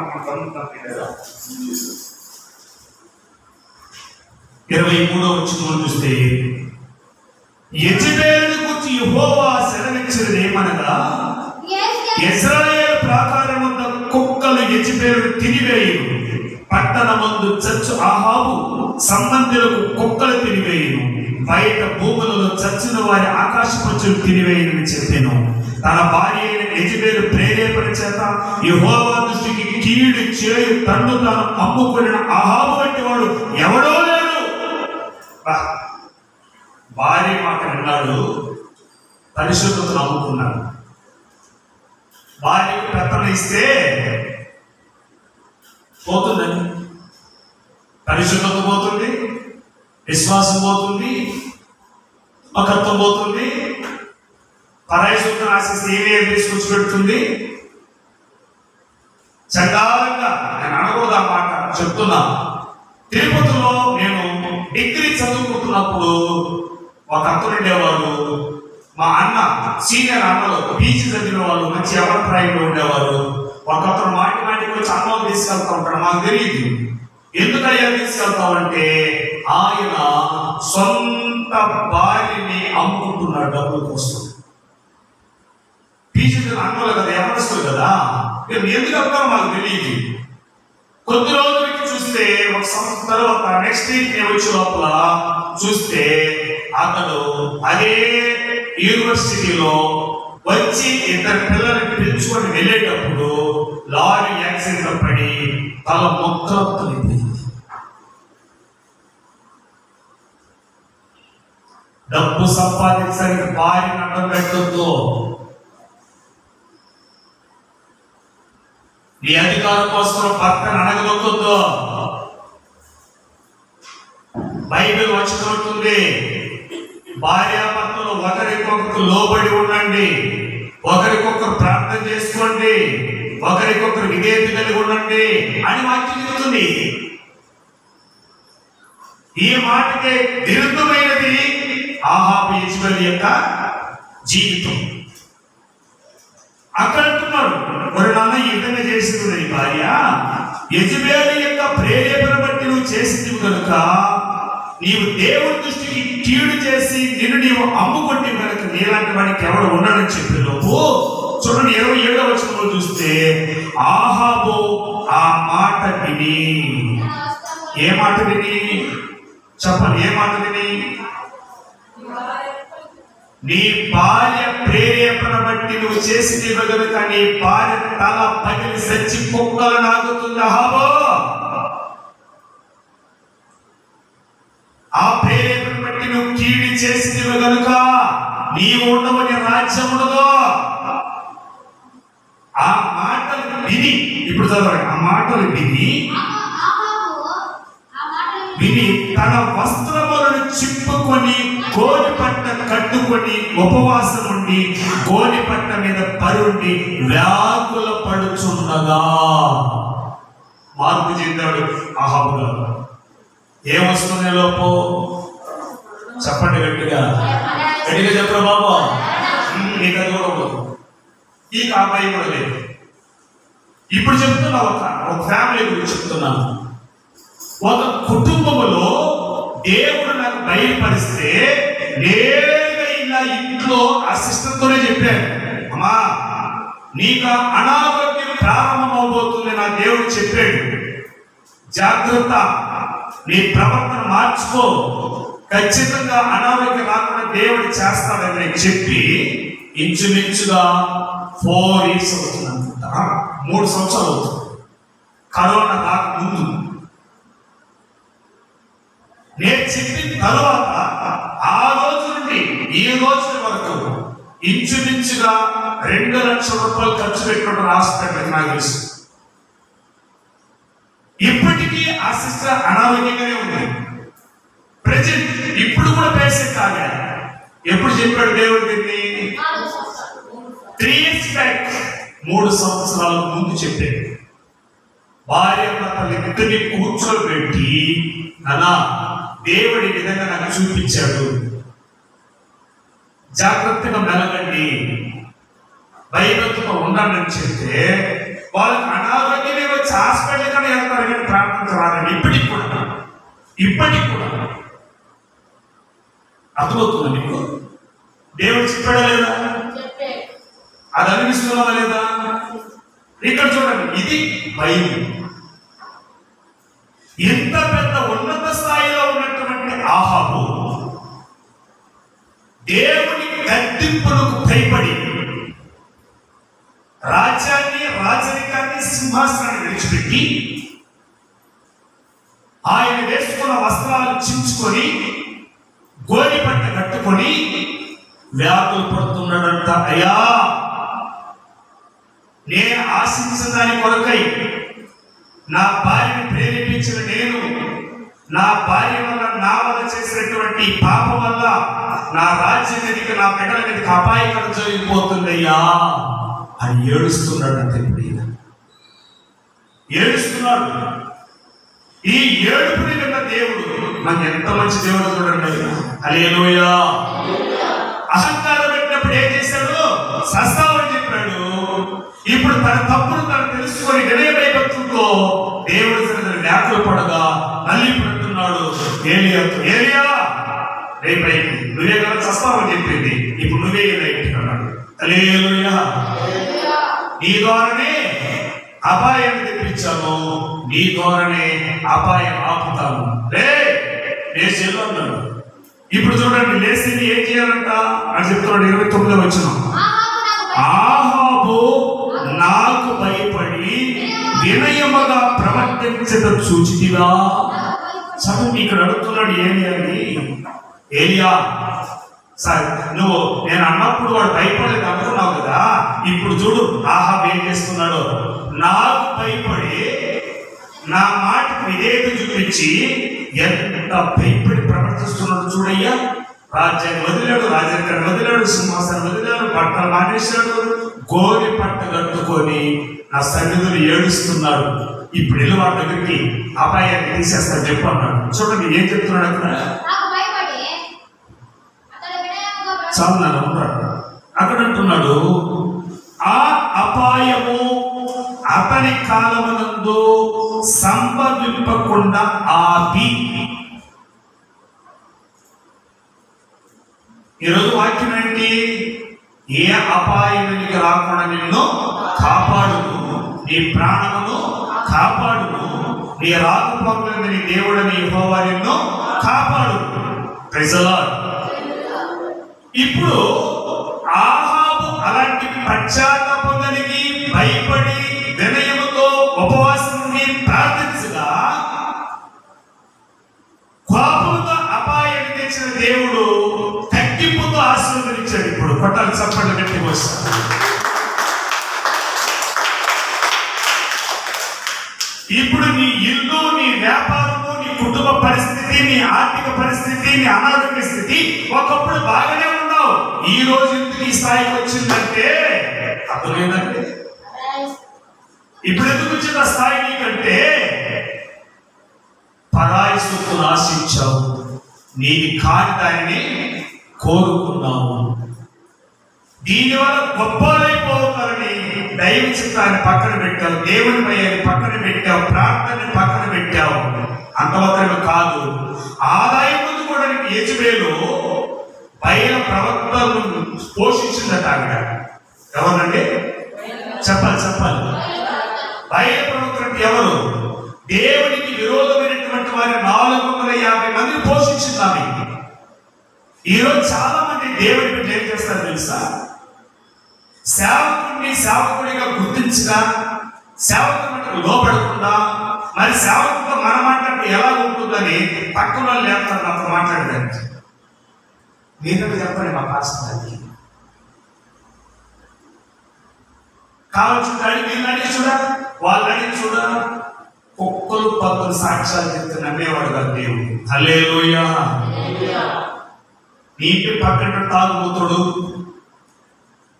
23వ వచనం చూస్తే, యెజబెలును గురించి యెహోవా సెలవిచ్చినది ఏమనగా, ఇశ్రాయేలు ప్రాకారం వద్ద కుక్కలు యెజబెలును తినివేయును, పట్టణమందు చచ్చు ఆహాబు సంబంధులకు కుక్కలు తినివేయును, బయట భూములలో చచ్చిన వారి ఆకాశ పక్షులు తినివేయునని చెప్పాను. తన భార్య అయిన యెజబెలు ప్రేరేపణ చేత యెహోవా దృష్టికి కీడు చేయు తన్ను తాను అమ్ముకున్న ఆహాబు వంటి వాడు ఎవడో లేడు. భార్య మాట విన్నాడు, పరిశుద్ధతను అమ్ముకున్నాడు. భార్యకు పెత్తనం ఇస్తే పోతుందని, పరిశుద్ధత పోతుంది, విశ్వాసం పోతుంది, మకత్వం పోతుంది. పరాయి సొత్తును ఆశిస్తే ఏమేమి తీసుకొచ్చి పెడుతుంది? చండాలంగా. నేను అనకూడదు ఆ మాట, చెప్తున్నా. తిరుపతిలో నేను డిగ్రీ చదువుకుంటున్నప్పుడు ఒక అతను ఉండేవాడు. మా అన్న సీనియర్ అన్నలో పీజీ చదివిన వాళ్ళు మంచి అభిప్రాయంలో ఉండేవారు. ఒక అతను మాటికి వచ్చి అన్నం తీసుకెళ్తా ఉంటాడు. మాకు తెలియదు ఎందుకయ్యా తీసుకెళ్తామంటే, ఆయన సొంత భార్యని అమ్ముకుంటున్నాడు డబ్బుల కోసం. పీజీ అన్నలు కదా, ఎవరిస్తారు కదా, ఎందుకు వెళ్తారో మాకు తెలియదు. కొద్ది రోజులకి చూస్తే, ఒక సంవత్సరం తర్వాత నెక్స్ట్ వీక్ నేను వచ్చే లోపల చూస్తే అతడు అదే యూనివర్సిటీలో వచ్చి ఇద్దరు పిల్లల్ని పిలుచుకొని వెళ్ళేటప్పుడు లారీ యాక్సిడెంట్ పడి తల మొక్కలైపోయింది. డబ్బు సంపాదించడానికి భార్యను అడ్డం పెట్టొద్దు. నీ అధికారం కోసం భర్తను అడగదొక్కద్దు. బైబిల్ వచ్చినట్టుంది, భార్యాభర్తలు ఒకరికొకరు లోబడి ఉండండి, ఒకరికొకరు ప్రార్థన చేసుకోండి, ఒకరికొకరు విధేయత కలిగి ఉండండి అని వాక్యం చెప్తుంది. ఈ మాటకే విరుద్ధమైనది ఆహాబు యెజెబెలు యొక్క జీవితం. అక్కడ అంటున్నాడు, మరి నాన్న ఈ విధంగా చేసింది నీ భార్య, యెజెబెలు యొక్క ప్రేరేపణ బట్టి నువ్వు చేసింది కనుక నీవు దేవుని దృష్టికి కీడు చేసి నిన్ను నీవు అమ్ముకొట్టి కనుక నీలాంటి వాడికి ఎవడు ఉన్నాడని చెప్పే లోపు చూడండి 27వ వచనంలో చూస్తే ఆహాబు ఆ మాట విని, ఏ మాట విని చెప్పండి, ఏ మాట విని? నీ భార్య ప్రేరేపణ బట్టి నువ్వు చేసింది కనుక నీ భార్య తల పగిలి సచ్చి కుక్కలు నాగుతుంది. ఆహాబు ఆ ప్రేరేపణ బట్టి నువ్వు కీడి చేసింది కనుక నీవు ఉండవని రాజ్యం ఉండదు. ఆ మాటలు విని, ఇప్పుడు చదవండి, ఆ మాటలు విని తన వస్త్రములను చింపుకొని గోనెపట్ట కట్టుకొని ఉపవాసం ఉండి గోనెపట్ట మీద పరుండి వ్యాకుల పడుచుండగా మార్పు చెందాడు ఆహాబు గారు. ఏమొస్తుంది లోపు? చెప్పండి గట్టిగా, గట్టిగా చెప్పరు బాబా. నీకు అది కూడా ఉండదు, ఈ కాపాయి కూడా లేదు. ఇప్పుడు చెప్తున్నా, ఒక ఫ్యామిలీ గురించి చెప్తున్నాను. ఒక కుటుంబంలో దేవుడు నాకు బయలుపరిస్తే నేరుగా ఇలా ఇంట్లో ఆ సిస్టర్తోనే చెప్పాను, అమ్మా నీకు అనారోగ్యం ప్రారంభం అవబోతుంది నా దేవుడు చెప్పాడు, జాగ్రత్త, నీ ప్రవర్తన మార్చుకో, ఖచ్చితంగా అనారోగ్యం రాకుండా దేవుడు చేస్తాడని చెప్పి ఇంచుమించుగా 4 years అవుతుంది అనుకుంటా, 3 సంవత్సరాలు అవుతుంది. కరోనా రాక ముందు నేను చెప్పిన తర్వాత ఆ రోజు నుండి ఈ రోజు వరకు ఇంచుమించుగా 2 లక్షల రూపాయలు ఖర్చు పెట్టుకుంటూ హాస్పిటల్కి నాకు తెలుసు. ఇప్పటికీ ఆ సిస్టర్ అనారోగ్యంగానే ఉంది. ప్రజెంట్ ఇప్పుడు కూడా పేషెంట్ కాగా. ఎప్పుడు చెప్పాడు దేవుడు దీన్ని? 3 years back, 3 సంవత్సరాల ముందు చెప్పాడు. భార్య భర్తలు ఇద్దరిని కూర్చోబెట్టి, అన్నా దేవుడి విధంగా నాకు చూపించాడు, జాగ్రత్తగా మెలగండి, భయభక్తితో ఉండాలని చెప్తే వాళ్ళకి అనారోగ్యమే వచ్చి హాస్పిటల్ కన్నా వెళ్తారు కానీ ప్రార్థించరాదండి. ఇప్పటికి కూడా అర్థమవుతుంది మీకు? దేవుడు చెప్పాడా లేదా? అది అనిపిస్తున్నావా లేదా? ఇక్కడ చూడండి, ఇది బైబిల్. ఎంత పెద్ద ఉన్నత స్థాయిలో ఉన్నటువంటి ఆహాబు దేవుని గద్దింపులకు భయపడి రాజ్యాన్ని, రాజరికాన్ని, సింహాసనాన్ని విడిచిపెట్టి ఆయన వేసుకున్న వస్త్రాలు చించుకొని గోనెపట్ట కట్టుకొని వ్యాకులు పడుతున్నాడంట. అయ్యా, నేను ఆశించిన దాని కొరకై నా భార్యను ప్రేరేపించిన నేను, నా భార్య వల్ల నా వల్ల చేసినటువంటి పాపం వల్ల నా రాజ్యం మీదకి, నా బిడ్డల మీదకి అపాయకరం జరిగిపోతుందయ్యా అని ఏడుస్తున్నాడు. అంతే, ఏడుస్తున్నాడు. ఈ ఏడుపుని విన్న దేవుడు మనకి ఎంత మంచి దేవుడు చూడండి. హల్లెలూయా. అహంకారం పెట్టినప్పుడు ఏం చేశాడు? సస్తావని చెప్పాడు. ఇప్పుడు తన తప్పును తను తెలుసుకొని వినయ భయభక్తులతో దేవుడి సన్నిధిలో వ్యాకులు పడగా మళ్ళీ పెడుతున్నాడు ఏలియాతో, ఏలియా రేపైకి నువ్వే కదా చస్తావని చెప్పింది, ఇప్పుడు నువ్వే అన్నాడు. హల్లెలూయా. నీ ద్వారానే అపాయాన్ని తెప్పించాను, నీ ద్వారానే అపాయం ఆపుతాను, లేచి అన్నాడు. ఇప్పుడు చూడండి, లేచి ఏం చేయాలంట అని చెప్తున్నాడు 29వ వచనం. ఆహాబు నాకు భయపడి వినయముగా ప్రవర్తించడం చూచితివా. చదువు ఇక్కడ అడుగుతున్నాడు ఏలియాని, ఏలియా సరే, నువ్వు నేను అన్నప్పుడు వాడు భయపడలేదు అనుకున్నావు కదా, ఇప్పుడు చూడు ఆహాబు ఏం చేస్తున్నాడు. నాకు భయపడి నా మాటకు విధేయత చూపించి ఎంత భయపడి ప్రవర్తిస్తున్నాడు చూడయ్యా. రాజ్యాన్ని వదిలాడు, రాజ్యాన్ని వదిలాడు, సింహాసనం వదిలాడు, బట్టలు మానేశాడు, గోరి పట్ట కట్టుకొని నా సన్నిధులు ఏడుస్తున్నాడు. ఇప్పుడు వెళ్ళి వాడి దగ్గరికి అపాయాన్ని తీసేస్తాను చెప్పు అన్నాడు. చూడండి ఏం చెప్తున్నాడు అక్కడ. చాలు నాన్న ఉన్నాడు అక్కడ అంటున్నాడు, ఆ అపాయము అతని కాలమునందు సంభవింపకుండా ఆపి. ఈరోజు వాక్యం ఏంటి? ఏ అపాయానికి రాకుండా నిన్ను కాపాడును, నీ ప్రాణమును కాపాడును, నీ రాకపోకలను నీ దేవుడని యెహోవా నిన్ను కాపాడు. Praise the lord. ఇప్పుడు ఆహాబు అలాంటి పశ్చాత్తాపంకి భయపడి వినయముతో ఉపవాసాన్ని ప్రార్థించగా కోపంతో అపాయాన్ని తెచ్చిన దేవుడు తగ్గింపుతో ఆశీర్వదించాడు. ఇప్పుడు కొట్టాలి చప్పట్లు గట్టిగా వస్తాడు. ఇప్పుడు నీ ఇల్లు, నీ వ్యాపారము, నీ కుటుంబ పరిస్థితి, నీ ఆర్థిక పరిస్థితి, నీ అనారోగ్య స్థితి ఒకప్పుడు బాగానే ఉన్నావు. ఈ రోజు ఎందుకు ఈ స్థాయికి వచ్చిందంటే అర్థమైందంటే ఇప్పుడు ఎందుకు వచ్చిన స్థాయి నీకంటే పరాయి సొత్తును ఆశించావు, నీది కాని దానిని కోరుకున్నావు. దీనివల్ల గొప్పలైపోతారని దైవ చిత్తాన్ని పక్కన పెట్టావు, దేవుని భయాన్ని పక్కన పెట్టావు, ప్రార్థనని పక్కన పెట్టావు. అంత మాత్రమే కాదు, ఆదాయం ముందు కూడా యెజబెలు బయల ప్రవక్తలను పోషించిందట. ఆవిడ ఎవరంటే చెప్పాలి. బయల ప్రవక్తలు ఎవరు? దేవునికి విరోధమైనటువంటి వారి 450 మందిని పోషించింది ఆమె. ఈరోజు చాలా మంది దేవుడి బిడ్డలు ఏం చేస్తారు తెలుసా? సేవకుడిని సేవకుడిగా గుర్తించగా, సేవకుడికి లోపడకుండా, మరి సేవకుడితో మన మాట్లాడి ఎలా ఉంటుందని పక్కన వాళ్ళు లేస్తారు నాతో మాట్లాడడానికి. నేను చెప్పండి మా పాస్టర్కి కావచ్చు, వీళ్ళు అడిగి చూడ, వాళ్ళు అడిగి చూడ, కుక్కలు పక్కలు సాక్ష్యాలు చెప్తే నమ్మేవాడు కాదు దేవుడు. హల్లెలూయా. నీటి పక్కన తాగుబోతుడు,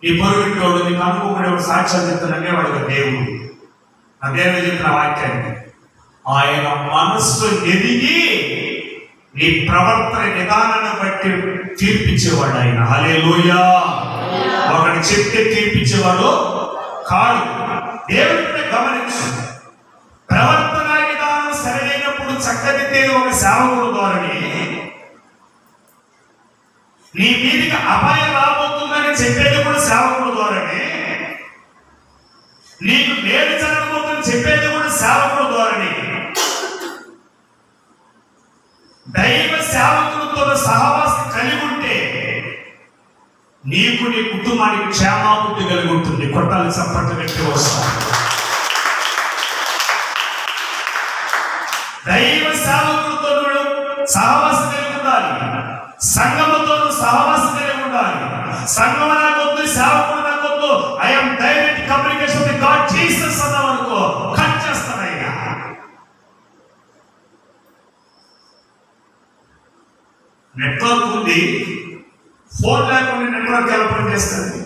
నీ పొరుగింటోడు, నీకు అనుకోకుండా సాక్ష్యాలు చెప్తే నమ్మేవాడు కదా దేవుడు. అదే చెప్పిన వాక్యాన్ని ఆయన మనస్సు ఎదిగి నీ ప్రవర్తన విధానాన్ని బట్టి తీర్పిచ్చేవాడు ఆయన. హల్లెలూయా. ఒకటి చెప్తే తీర్పిచ్చేవాడు కాదు. దేవుడిని గమనించు, ప్రవర్తన విధానం సరైనప్పుడు చక్కదిద్దేది ఒక సేవకుడు ద్వారానే. నీ మీదికి అపాయం రాబోతుందని చెప్పేది కూడా సేవకుడు ద్వారానే. నీకు మేలు జరగబోతుందని చెప్పేది కూడా సేవకుడు ద్వారానే. దైవ సేవకులతో సహవాసం కలిగి ఉంటే నీకు, నీ కుటుంబానికి క్షేమాభివృద్ధి కలిగి ఉంటుంది. కొట్టాలి చప్పట్లు గట్టి వస్తాను. దైవ సేవకులతో సహవాసం కలిగి ఉండాలి, సంఘముతో సహవాసం కలిగి ఉండాలి. సంఘం నాకొద్దు, సేవకుడు నాకొద్దు, I'm direct communication with God Jesus అన్న వరకు కట్ చేస్తాను. అయ్యా నెట్వర్క్ ఉంది, ఫోన్ లేకుండా నెట్వర్క్ ఎలా పనిచేస్తుంది?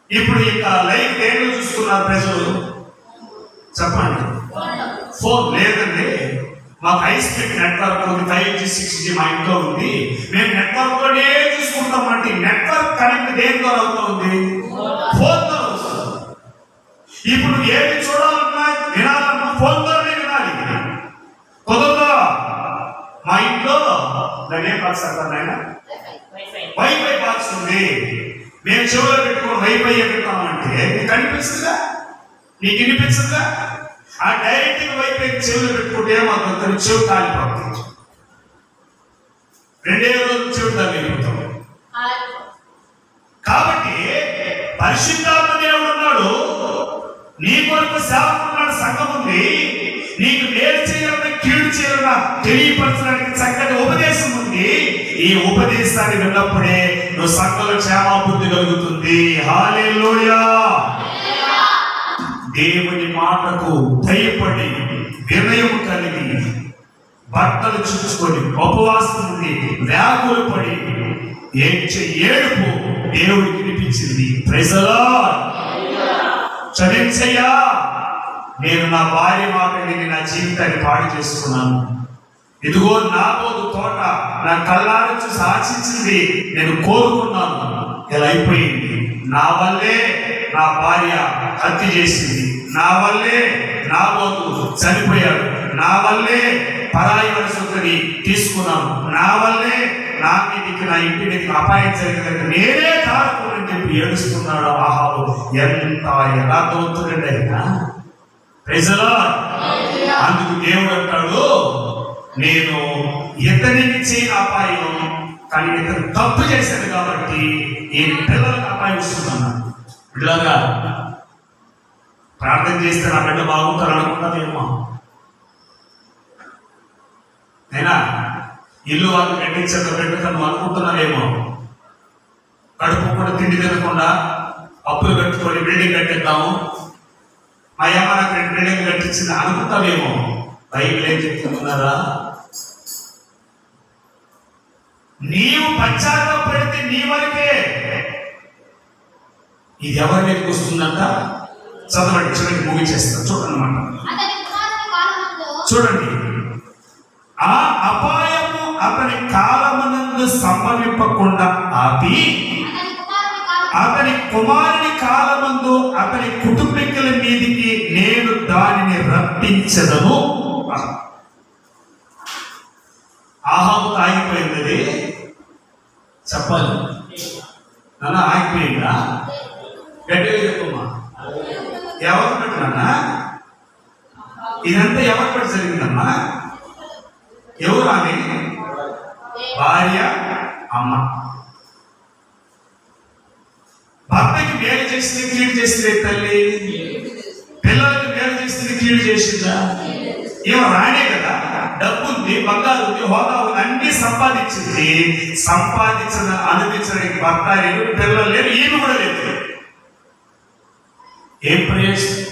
ఇప్పుడు ఇక లైవ్ దేనిలో చూసుకున్నారు ప్రజలు చెప్పండి. ఫోన్ లేదండి, మాకు హై స్పీడ్ నెట్వర్క్ ఉంది, 5G 6G మా ఇంట్లో ఉంది, మేము నెట్వర్క్ తోనే చూసుకుంటామంటే నెట్వర్క్ కనెక్ట్ దేని ద్వారా అవుతుంది? ఫోన్ ద్వారా వస్తుంది. ఇప్పుడు ఏది చూడాలన్నా వినాలన్నా ఫోన్ ద్వారానే వినాలి. కుదరదా? మా ఇంట్లో దాన్ని బాక్స్ అంటారు ఆయన, వైఫై బాక్స్ ఉంది, మేము చెవులో పెట్టుకుని వైఫై పెడతామంటే నీకు కనిపిస్తుందా? నీకు వినిపిస్తుందా? ఆ డైరెక్ట్ వైఫై చెవులు పెట్టుకుంటే ఏమవుతుంది? చెవు కాలిపోతుంది. 2 రోజులు చెవు తగ్గిపోతాం. కాబట్టి పరిశుద్ధాత్మ దేవుడు ఉన్నాడు, నీ కొరకు సేవకున్నాడు, సంఘం ఉంది. నీకు మేలు చేయాలన్నా కీడు చేయాలన్నా తెలియపరచడానికి చక్కటి ఉపదేశం ఉంది. ఈ ఉపదేశాన్ని విన్నప్పుడే నువ్వు సంఘంలో క్షేమాభివృద్ధి కలుగుతుంది. హల్లెలూయా. దేవుని మాటకు భయపడి వినయం కలిగి బట్టలు చుచ్చుకొని ఉపవాసం ఉండి వ్యాకులు పడి ఏడుపు దేవుడికి వినిపించింది. Praise the lord. క్షమించయ్యా, నేను నా భార్య మాట విని నా జీవితాన్ని పాడు చేసుకున్నాను. ఇదిగో నాబోదు తోట నా కళ్ళారా చూసి ఆశించింది, నేను కోరుకున్నాను, ఇలా అయిపోయింది. నా వల్లే నా భార్య హత్య చేసింది, నా వల్లే నాబోదు చనిపోయాడు, నా వల్లే పరాయి వలసని తీసుకున్నాను, నా వల్లే నా మీదికి నా ఇంటి మీదకి అపాయం జరిగిందంటే నేనే కారకుడని చెప్పి ఏడుస్తున్నాడు ఆహాబు. ఎంత యథార్థవంతుడండి అయినా. Praise the lord. అందుకు దేవుడు అంటాడు, నేను ఇతనికి చేయని అపాయం కానీ ఇతను తప్పు చేశాడు కాబట్టి ఈ పిల్లలకు అపాయం ఇస్తున్నాను. పిల్లగా ప్రార్థన చేస్తే నా బిడ్డ బాగుంటారు అనుకుంటానేమో. అయినా ఇల్లు వాళ్ళు కట్టించాక బిడ్డగా నువ్వు అనుకుంటున్నావేమో. కడుపు కూడా తిండి తినకుండా అప్పులు కట్టుకొని బిల్డింగ్ కట్టిద్దాము, మా అమ్మ నాకు 2 బిల్డింగ్ కట్టించింది అనుకుంటావేమో. బైబిల్ ఏం చెప్తున్నారా? నీవు పశ్చాత్తాపడితే నీ వరకే. ఇది ఎవరి మీదకి వస్తుందంట? చదవండి, చివరికి ముగించేస్తాను. చూడండి అన్నమాట. చూడండి, ఆ అపాయము అతని కాలమునందు సంభవింపకుండా ఆపి అతని కుమారుని కాలమందు అతని కుటుంబీకుల మీదికి నేను దానిని రప్పించదను. ఆహాబు ఆగిపోయింది. చెప్పాలి నాన్న, ఆగిపోయిందా? గట్టిగా చెప్పమ్మా. ఎవరు పెట్టినా ఇదంతా ఎవరు పెట్టి జరిగిందమ్మా? ఎవరు? అని భార్య, అమ్మ. భర్తకి మేలు చేసింది, కీడు చేసింది తల్లి. పిల్లలకి మేలు చేసింది, కీడు చేసిందా? ఏమో రానే కదా, డబ్బు ఉంది, బంగారు ఉంది, హోదా ఉంది, అన్ని సంపాదించింది. సంపాదించిన అనుభవించడానికి భర్త లేదు, పిల్లలు లేరు, ఈమె కూడా లేదు. ఏం ప్రయోజనం?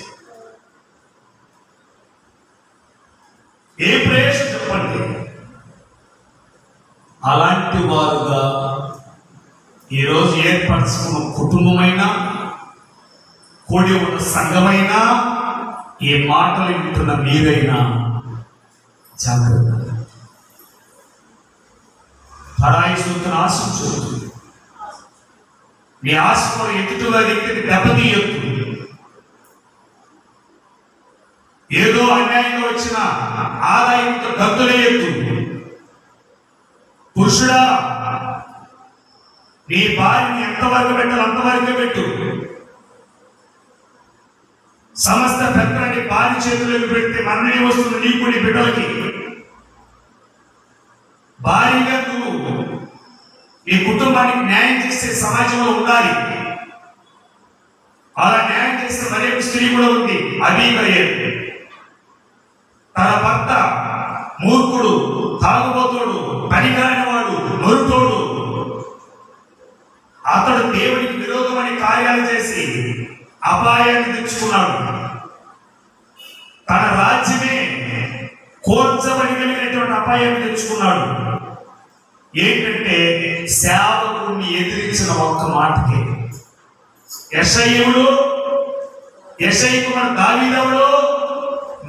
ఏ ప్రయోజనం చెప్పండి? అలాంటి వారుగా ఈరోజు ఏర్పరచుకున్న కుటుంబమైనా, కూడి ఉన్న సంఘమైనా, ఈ మాటలు వింటున్న మీరైనా జాగ్రత్త. పరాయి సూత్రం ఆశించవద్దు. నీ ఆశలో ఎదుటిగా వ్యక్తిని దెబ్బతీయొద్దు. ఏదో అన్యాయంగా వచ్చిన ఆదాయంతో గద్దులేయొద్దు. పురుషుడా, నీ భార్యని ఎంతవరకు పెట్టాలి అంతవరకే పెట్టు. సమస్త పెత్తనాన్ని భార్య చేతులకు పెడితే మరణమే వస్తుంది నీకు, నీ బిడ్డలకి. భార్యగా నువ్వు నీ కుటుంబానికి న్యాయం చేసే సమాజంలో ఉండాలి. అలా న్యాయం చేసే మరే స్త్రీ కూడా ఉంది, అబీగయీల్. తన భర్త మూర్ఖుడు, తాగుబోతుడు, పనికిరాని వాడు, నొరుతోడు, అతడు దేవునికి విరోధమని కార్యాలు చేసి అపాయాన్ని తెచ్చుకున్నాడు. తన రాజ్యమే కోర్చబడి కలిగినటువంటి అపాయాన్ని తెచ్చుకున్నాడు. ఏంటంటే సేవకుడిని ఎదిరించిన ఒక్క మాటకే. యెషయి కుమారుడు దావీదు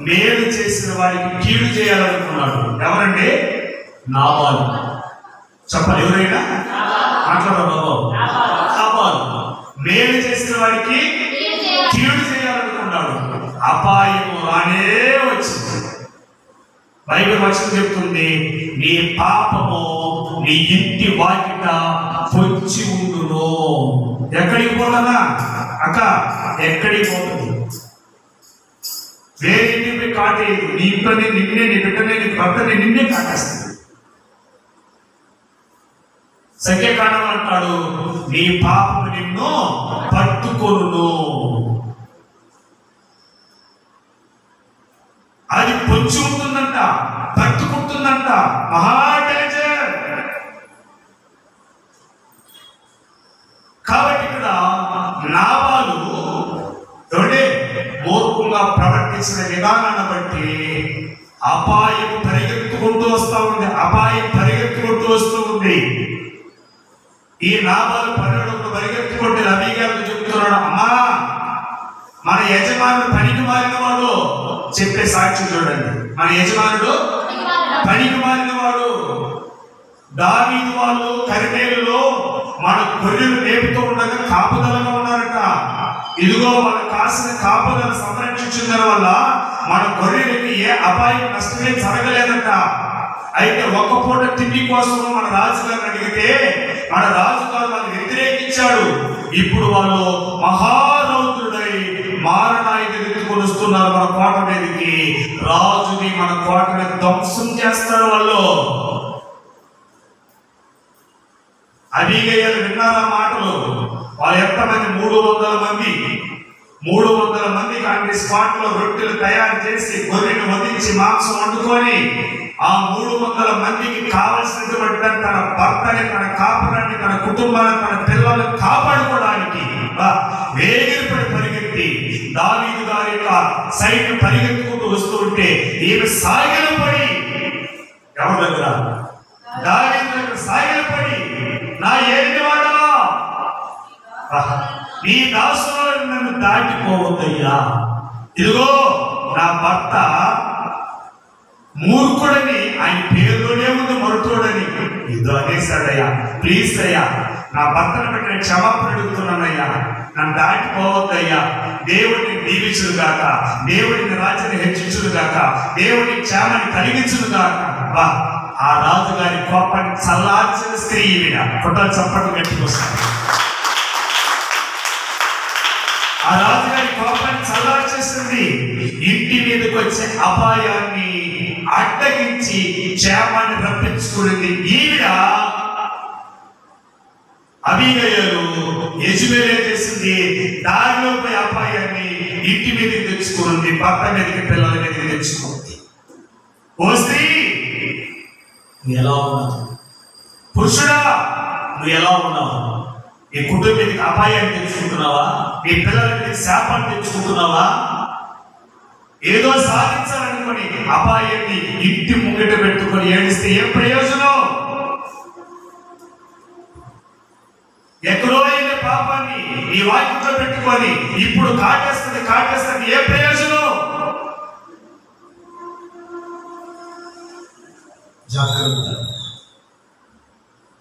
మేలు చేసిన వాడికి కీడు చేయాలనుకున్నాడు. ఎవరంటే? నాబాలు. చెప్పాలి, ఎవరైనా మాట్లాడరు బాబు. నాబాలు మేలు చేసిన వాడికి కీడు చేయాలనుకున్నాడు. అపాయము రానే వచ్చింది. బైబిల్ వచనం చెప్తుంది, నీ పాపము నీ ఇంటి వాకిట పొంచి ఉండును. ఎక్కడికి పోదనా అక్క? ఎక్కడికి పోతుంది? వేరే ఇంటికి కాటేయదు. నీ ఇంట్లోనే నిన్నే, నీ బిడ్డనే, నీ భర్తనే నిన్నే కాటేస్తుంది. సంఖ్యాకాండం అంటాడు, నీ పాపము నిన్ను పట్టుకొనును. అది పొంచి ఉంటుందంట, తట్టుకుంటుందంట. మహా డేంజర్. కాబట్టి ఇక్కడ నాబాలు మూర్ఖంగా ప్రవర్తించిన విధానాన్ని బట్టి అపాయం పరిగెత్తుకుంటూ వస్తూ ఉంది. అపాయం పరిగెత్తుకుంటూ వస్తూ ఉంది. ఈ నాబాలు పరిగెత్తుకుంటే అబీగైలుతో చెప్తున్నాడు, అమ్మా మన యజమానుడు పనికి మారిన వాడు. చెప్పే సాక్షి చూడండి. మన యజమానుడు పనికి మారిన వాడు. దావీదు వాళ్ళు కరిమేలులో మన గొర్రెలు మేపుతూ ఉండగా కాపుదలగా ఉన్నారట. ఇదిగో వాళ్ళ కాసిన కాపుదల సంరక్షించిన వల్ల మన గొర్రెలకి ఏ అపాయం నష్టమే జరగలేదట. అయితే ఒక్క పూట తిండి కోసం మన రాజుగారిని అడిగితే మన రాజుగారు వాళ్ళని వ్యతిరేకించాడు. ఇప్పుడు వాళ్ళు మహారౌద్రుడై మారణాయుధం ఎత్తుకొని వస్తున్నారు మన కోట మీదకి. రాజుని మన కోటని ధ్వంసం చేస్తారు వాళ్ళు. అబీగయలు విన్నారా మాటలు? వాళ్ళు ఎంతమంది? 300 మంది. 300 మందికి అన్ని స్పాట్ లో రొట్టెలు తయారు చేసి గొర్రెను వధించి మాంసం వండుకొని ఆ 300 మందికి కావలసినటువంటి తన భర్తని, తన కాపురాన్ని, తన కుటుంబాన్ని, తన పిల్లలను కాపాడుకోవడానికి వేగిరిపడి పరిగెత్తి దావీదు గారి యొక్క సైన్యం పరిగెత్తుకుంటూ వస్తూ ఉంటే ఈమె సాగిలపడి ఎవరి దగ్గర? దావీదు దగ్గర సాగిలపడి, నా ఏలినవాడా, నీ దాసులను నన్ను దాటిపోవద్దయ్యా. ఇదిగో నా భర్త మూర్ఖుడని, ఆయన పేరులోనే ఉంది మరుతోడని ఇదో అనేసాడయ్యా. ప్లీజ్ అయ్యా, నా భర్తను బట్టి నేను క్షమాపణ అడుగుతున్నానయ్యా, నన్ను దాటిపోవద్దయ్యా. దేవుడిని దీవించును గాక, దేవుడిని రాజ్యాన్ని హెచ్చించును గాక, దేవుడి క్షేమాన్ని కలిగించును గాక. ఆ రాజుగారి కోపాన్ని చల్లార్చిన స్త్రీ ఈవిడ. కొట్టాలి చప్పట్లు గట్టికొస్తాను. ఆ రాజుగారి కోపాన్ని చల్లార్చేసింది. ఇంటి మీదకి వచ్చే అపాయాన్ని అడ్డగించి క్షేమాన్ని రప్పించుకున్నది ఈవిడ. అబీగయలు యెజబెల్ చేసింది, దారిలో పోయి అపాయాన్ని ఇంటి మీదకి తెచ్చుకున్నది, భర్త మీదకి, పిల్లల మీదకి తెచ్చుకుంది. ఓ స్త్రీ, నువ్వు ఎలా ఉన్నావు? పురుషుడా, నువ్వు ఎలా ఉన్నావు? నీ కుటుంబం మీదకి అపాయాన్ని తెచ్చుకుంటున్నావా? నీ పిల్లల మీద శాపాన్ని తెచ్చుకుంటున్నావా? ఏదో సాధించాలనుకుని అపాయాన్ని ఇంటి ముంగట పెట్టుకొని ఏడిస్తే ఏం ప్రయోజనం? ఎక్కడో అయిన పాపాన్ని ఈ వాక్యంలో పెట్టుకొని ఇప్పుడు కాటేస్తుంది ఏ ప్రయోజనం? జాగ్రత్త.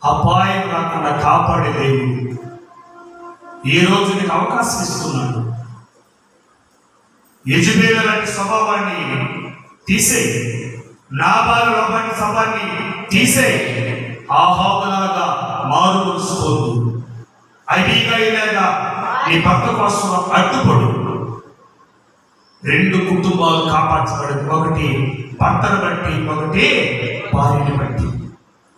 అపాయం రాకుండా కాపాడే దేవుడు ఈ రోజు నీకు అవకాశం ఇస్తున్నాడు. యెజబెల్ లాంటి స్వభావాన్ని తీసేయి, నాబాలు లాంటి స్వభావాన్ని తీసేయి. ఆహాబులాగా మారుమరుసుకోవద్దు. అబీగయలాగా నీ భర్త కోసం అడ్డుపడు. 2 కుటుంబాలు కాపాడబడదు. ఒకటి భర్తను బట్టి, ఒకటి భార్యని బట్టి.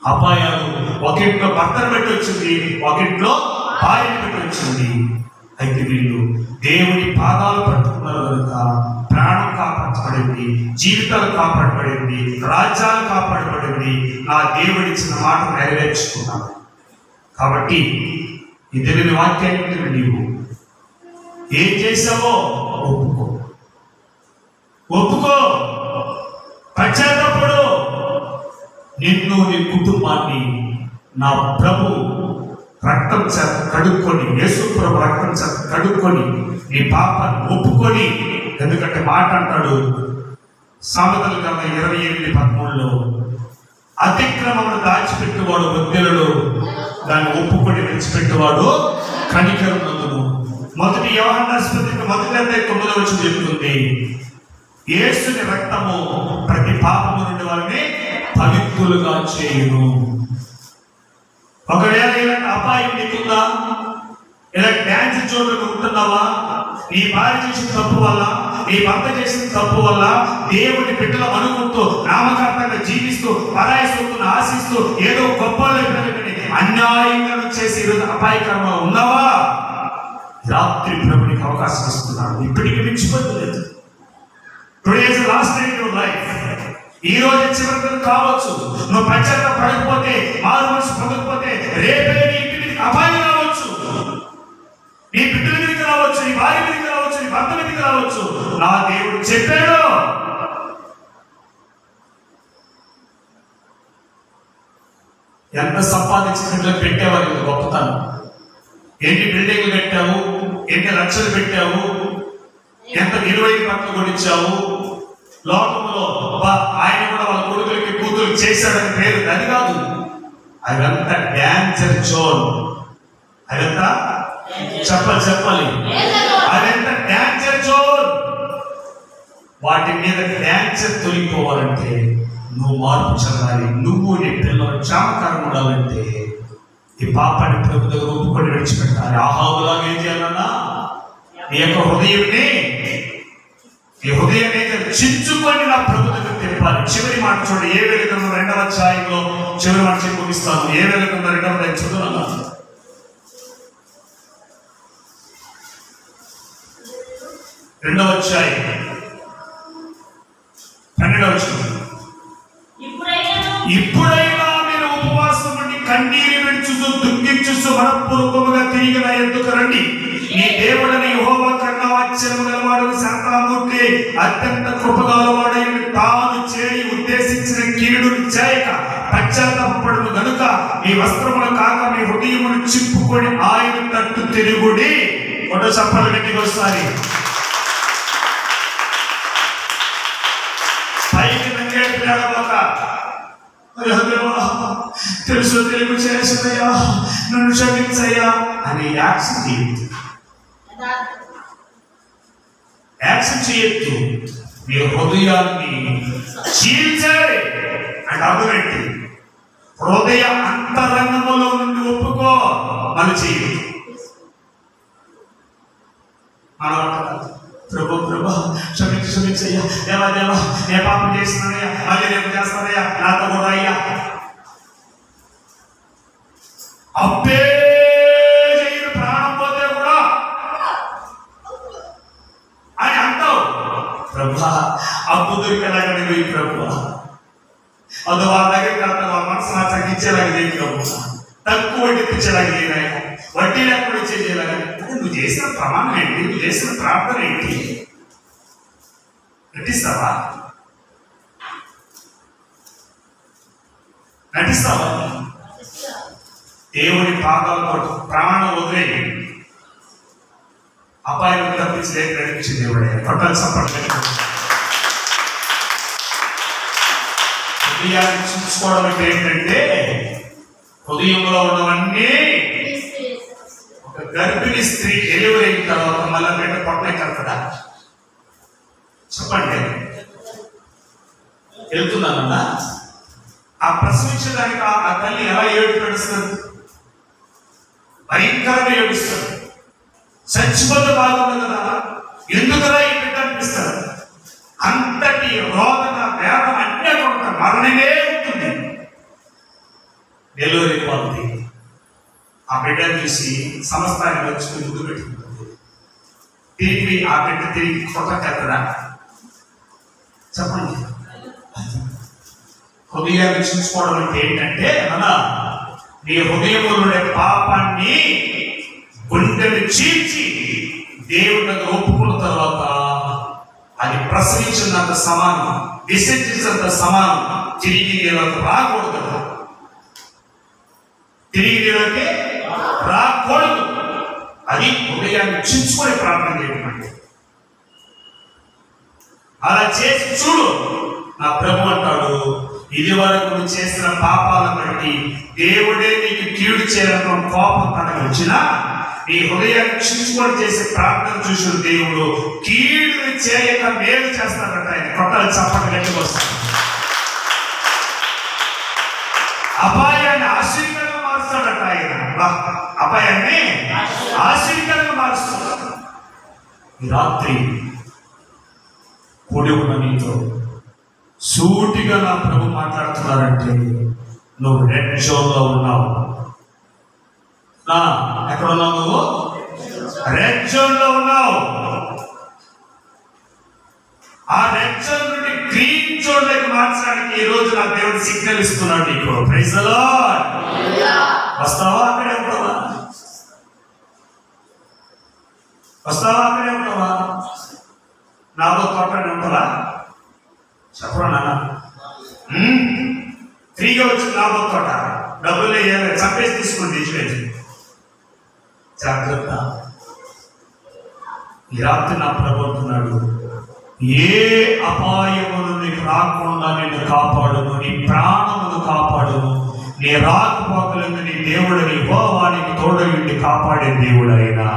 అపాయాలు ఒకింట్లో భర్తను బట్టి వచ్చింది, ఒకింట్లో భార్యని బట్టి వచ్చింది. అయితే వీళ్ళు దేవుని పాదాలు పట్టుకున్నారు కనుక ప్రాణం కాపాడబడింది, జీవితాలు కాపాడబడింది, రాజ్యాలు కాపాడబడింది. నా దేవుడిచ్చిన మాట నెరవేర్చుకున్నాను. కాబట్టి ఈ దేవుని వాక్యాన్ని నీవు ఏం చేసావో ఒప్పుకో, పశ్చాత్తాపడు. నిన్ను, నీ కుటుంబాన్ని నా ప్రభు రక్తం చేత కడుక్కొని, యేసు ప్రభు రక్తం చేత కడుక్కొని నీ పాపాన్ని ఒప్పుకొని. ఎందుకంటే మాట అంటాడు సామెతల గ్రంథం 28:13, అతిక్రమమును దాచిపెట్టువాడు వద్దెలలో, దాన్ని ఒప్పుకొని విడిచిపెట్టువాడు కనికరం నందును. 1 యోహాను రాసిన పత్రిక 1:9 చెబుతుంది, యేసుని రక్తము ప్రతి పాపము నుండి వారిని పవిత్రులుగా చేయును. ఒకవేళ ఇలాంటి అపాయం నీకుందా? ఇలాంటి డ్యాన్స్ జోన్లు ఉంటున్నావా? నీ భార్య చేసిన తప్పు వల్ల, నీ భర్త చేసిన తప్పు వల్ల దేవుడి బిడ్డలు అనుకుంటూ నామకార్థంగా జీవిస్తూ పరాయి సొత్తును ఆశిస్తూ ఏదో గొప్ప అన్యాయంగా చేసి ఈరోజు అపాయకరంగా ఉన్నావా? రాత్రి ప్రభునికి అవకాశం ఇస్తున్నాడు. ఇప్పటికీ మించిపోలేదు. Today is the last day in your life. ఈ రోజు చివరి కావచ్చు. నువ్వు పశ్చాత్తాప పడకపోతే, మారు మనసు పొందకపోతే, రేపే నీ ఇంటి మీదకి అపాయం రావచ్చు, నీ బిడ్డల మీదకి రావచ్చు, నీ భార్య మీదకి రావచ్చు, నీ భర్త మీదకి రావచ్చు. నా దేవుడు చెప్పాడు. ఎంత సంపాదించి బిడ్డలకు పెట్టేవారు ఇది గొప్పతనం. ఎన్ని బిల్డింగ్లు పెట్టావు, ఎన్ని లక్షలు పెట్టావు, ఎంత విలువైన బట్టలు కొనిచ్చావు. లోకంలో ఆయన కూడా వాళ్ళ కొడుకులకి కూతురు చేశాడని పేరు, అది కాదు. అదంతా డాన్సర్ జోన్. అదంతా చెప్పాలి అదంతా డాన్సర్ జోన్. వాటి మీద డాన్సర్ తొలిగిపోవాలంటే నువ్వు మార్పు చెందాలి. నువ్వు నీ పిల్లలు క్షామకారం ఉండాలంటే ఈ పాపాన్ని ప్రభు దగ్గర ఒప్పుకొని విడిచిపెట్టాలి. ఆహాబులాగా ఏం చేయాలన్నా నీ యొక్క హృదయాన్ని, ఈ హృదయాన్ని చించుకొని నా ప్రభు దగ్గర తెప్పాలి. చివరి మాట చూడండి, ఏ వెలుగుందో 2వ అధ్యాయంలో చివరి మాట చెప్పి ముగిస్తాను. ఏ వెలుగుందో 2వ అధ్యాయం చదువుతున్నా. 2వ అధ్యాయం 12వ వచనం. ఇప్పుడైనా మీరు ఉపవాసం నుండి కన్నీరు విడుచుతూ దుఃఖించుతూ మనఃపూర్వకముగా తిరిగి నా యొద్దకు రండి. నీ దేవుడని యెహోవా కన్నా ఆశ్చర్యము గలవాడు, శాంతమూర్తి, అత్యంత కృపగలవాడై తాను చేయి ఉద్దేశించిన కీడును చేయక పశ్చాత్తాపపడును గనుక మీ వస్త్రములు కాక మీ హృదయమును చింపుకొని ఆయన తట్టు తిరుగుడి. ఒకటో చప్పలు గట్టిగా వస్తాయి. పైకి నంగేటి లేకపోక తెలుసు తెలుగు చేసయ్యా, నన్ను క్షమించయ్యా అని యాక్షన్ చేయొద్దు. మీ హృదయాన్ని చీల్చాలి అంటే అర్థమేంటి? హృదయ అంతరంగములో నుండి ఒప్పుకో, మళ్ళీ చేయదు. ప్రభు క్షమించయ్యా, దేవా ఏ పాపం చేస్తున్నానయ్యా, మళ్ళీ రేపు చేస్తానయ్యా, నాతో కూడా అయ్యా. అబ్బే చేయను, ప్రాణం పోతే కూడా అని అంటావు. ప్రభా అప్పు దొరికేలాగా నేను ఈ ప్రభు అది వాళ్ళ దగ్గర కడతా, వాళ్ళ మనసు నా తగ్గించేలాగా లేదు ప్రభు, తక్కువ వడ్డీ తెచ్చేలాగా లేదాయా, వడ్డీ లేకుండా ఇచ్చేలాగా. నువ్వు చేసిన ప్రమాణం ఏంటి? నువ్వు చేసిన ప్రార్థన ఏంటి? నటిస్తావా? దేవుడి పాదాలతో ప్రాణం వదిలే అపాయం తప్పించి నడిపించి దేవుడే. పట్టాలు సపడలేదు. హృదయాన్ని చూసుకోవడం అంటే ఏంటంటే హృదయంలో ఉన్నవన్నీ ఒక గర్భిణీ స్త్రీ డెలివరీ అయిన తర్వాత మళ్ళీ బిడ్డ పొట్టనే కడతా. చెప్పండి, వెళ్తున్నానన్నా ఆ ప్రసవించడానికి ఆ తల్లి ఎలా ఏడుస్తుంది? భయంకరంగా ఏడుస్తుంది. చచ్చిపోతే బాగుంది కదా, ఎందుకలా ఈ బిడ్డ అనిపిస్తారు. అంతటి రోదన వేదన అన్నీ కొంత మరణమే ఉంటుంది. డెలివరీ వాళ్ళది ఆ బిడ్డను చూసి సమస్తాన్ని వచ్చి ముందు పెట్టుకుంటుంది. తిరిగి ఆ బిడ్డ తిరిగి కొట్టకెళ్తారా? చెప్పండి. హృదయాన్ని చూసుకోవడం అంటే ఏంటంటే నీ హృదయంలో పాపాన్ని గుండెను చీల్చి దేవుడి దగ్గర ఒప్పుకున్న తర్వాత అది ప్రసవించినంత సమానం, విసర్జించినంత సమానం. తిరిగి నీలోకి రాకూడదు కదా, తిరిగి నీలోకి రాకూడదు. అది హృదయాన్ని చించుకొని ప్రార్థన చేయడం అంటే. అలా చేసి చూడు. నా ప్రభు అంటాడు, ఇది వరకు నువ్వు చేసిన పాపాలను బట్టి దేవుడే నీకు కీడు చేయాలని కోపం కనగలిచినా నీ హృదయాన్ని క్షించుకొని చేసే ప్రార్థన చూసిన దేవుడు కీడు చేయక మేలు చేస్తాడట. ఆయన కొట్టాలి, చప్పట్లు గట్టిగా వస్తాడు. అపాయాన్ని ఆశీర్వాదంగా మారుస్తాడట. ఆయన అపాయాన్ని ఆశీర్వాదంగా మారుస్తాడు. ఈ రాత్రి కూడి ఉన్న నీతో సూటిగా నా ప్రభు మాట్లాడుతున్నారంటే నువ్వు రెడ్ జోన్ లో ఉన్నావు. ఎక్కడ ఉన్నావు? నువ్వు రెడ్ జోన్ లో ఉన్నావు. ఆ రెడ్ మార్చడానికి ఈ రోజు నాకు దేవుడు సిగ్నల్ ఇస్తున్నాడు నీకు. Praise the lord. వస్తావా అక్కడే ఉంటావా? వస్తావా అక్కడే ఉంటావా? నాలో తోటనే ఉంటావా? చెప్పరా నాన్న? ఫ్రీగా వచ్చింది నాలో తోట, డబ్బులు చంపేసి తీసుకుని తీసివేసి. జాగ్రత్త. ఈ రాత్రి నా ప్రభు అంటున్నాడు, ఏ అపాయమును నీకు రాకుండా నిన్ను కాపాడును, నీ ప్రాణమును కాపాడును, నీ రాకపోకలను నీ దేవుడిని యెహోవానికి తోడయుండి కాపాడే దేవుడు అయినా.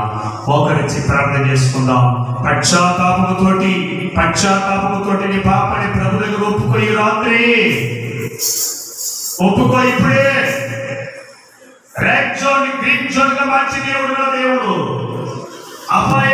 ఒకరించి ప్రార్థన చేసుకుందాం. పశ్చాత్తాపముతోటి నీ పాపని ప్రభు దగ్గర ఒప్పుకో. ఈ రాత్రి ఒప్పుకో. ఇప్పుడే రెడ్ జోన్ గ్రీన్ జోన్ గా మార్చి దేవుడు అపాయ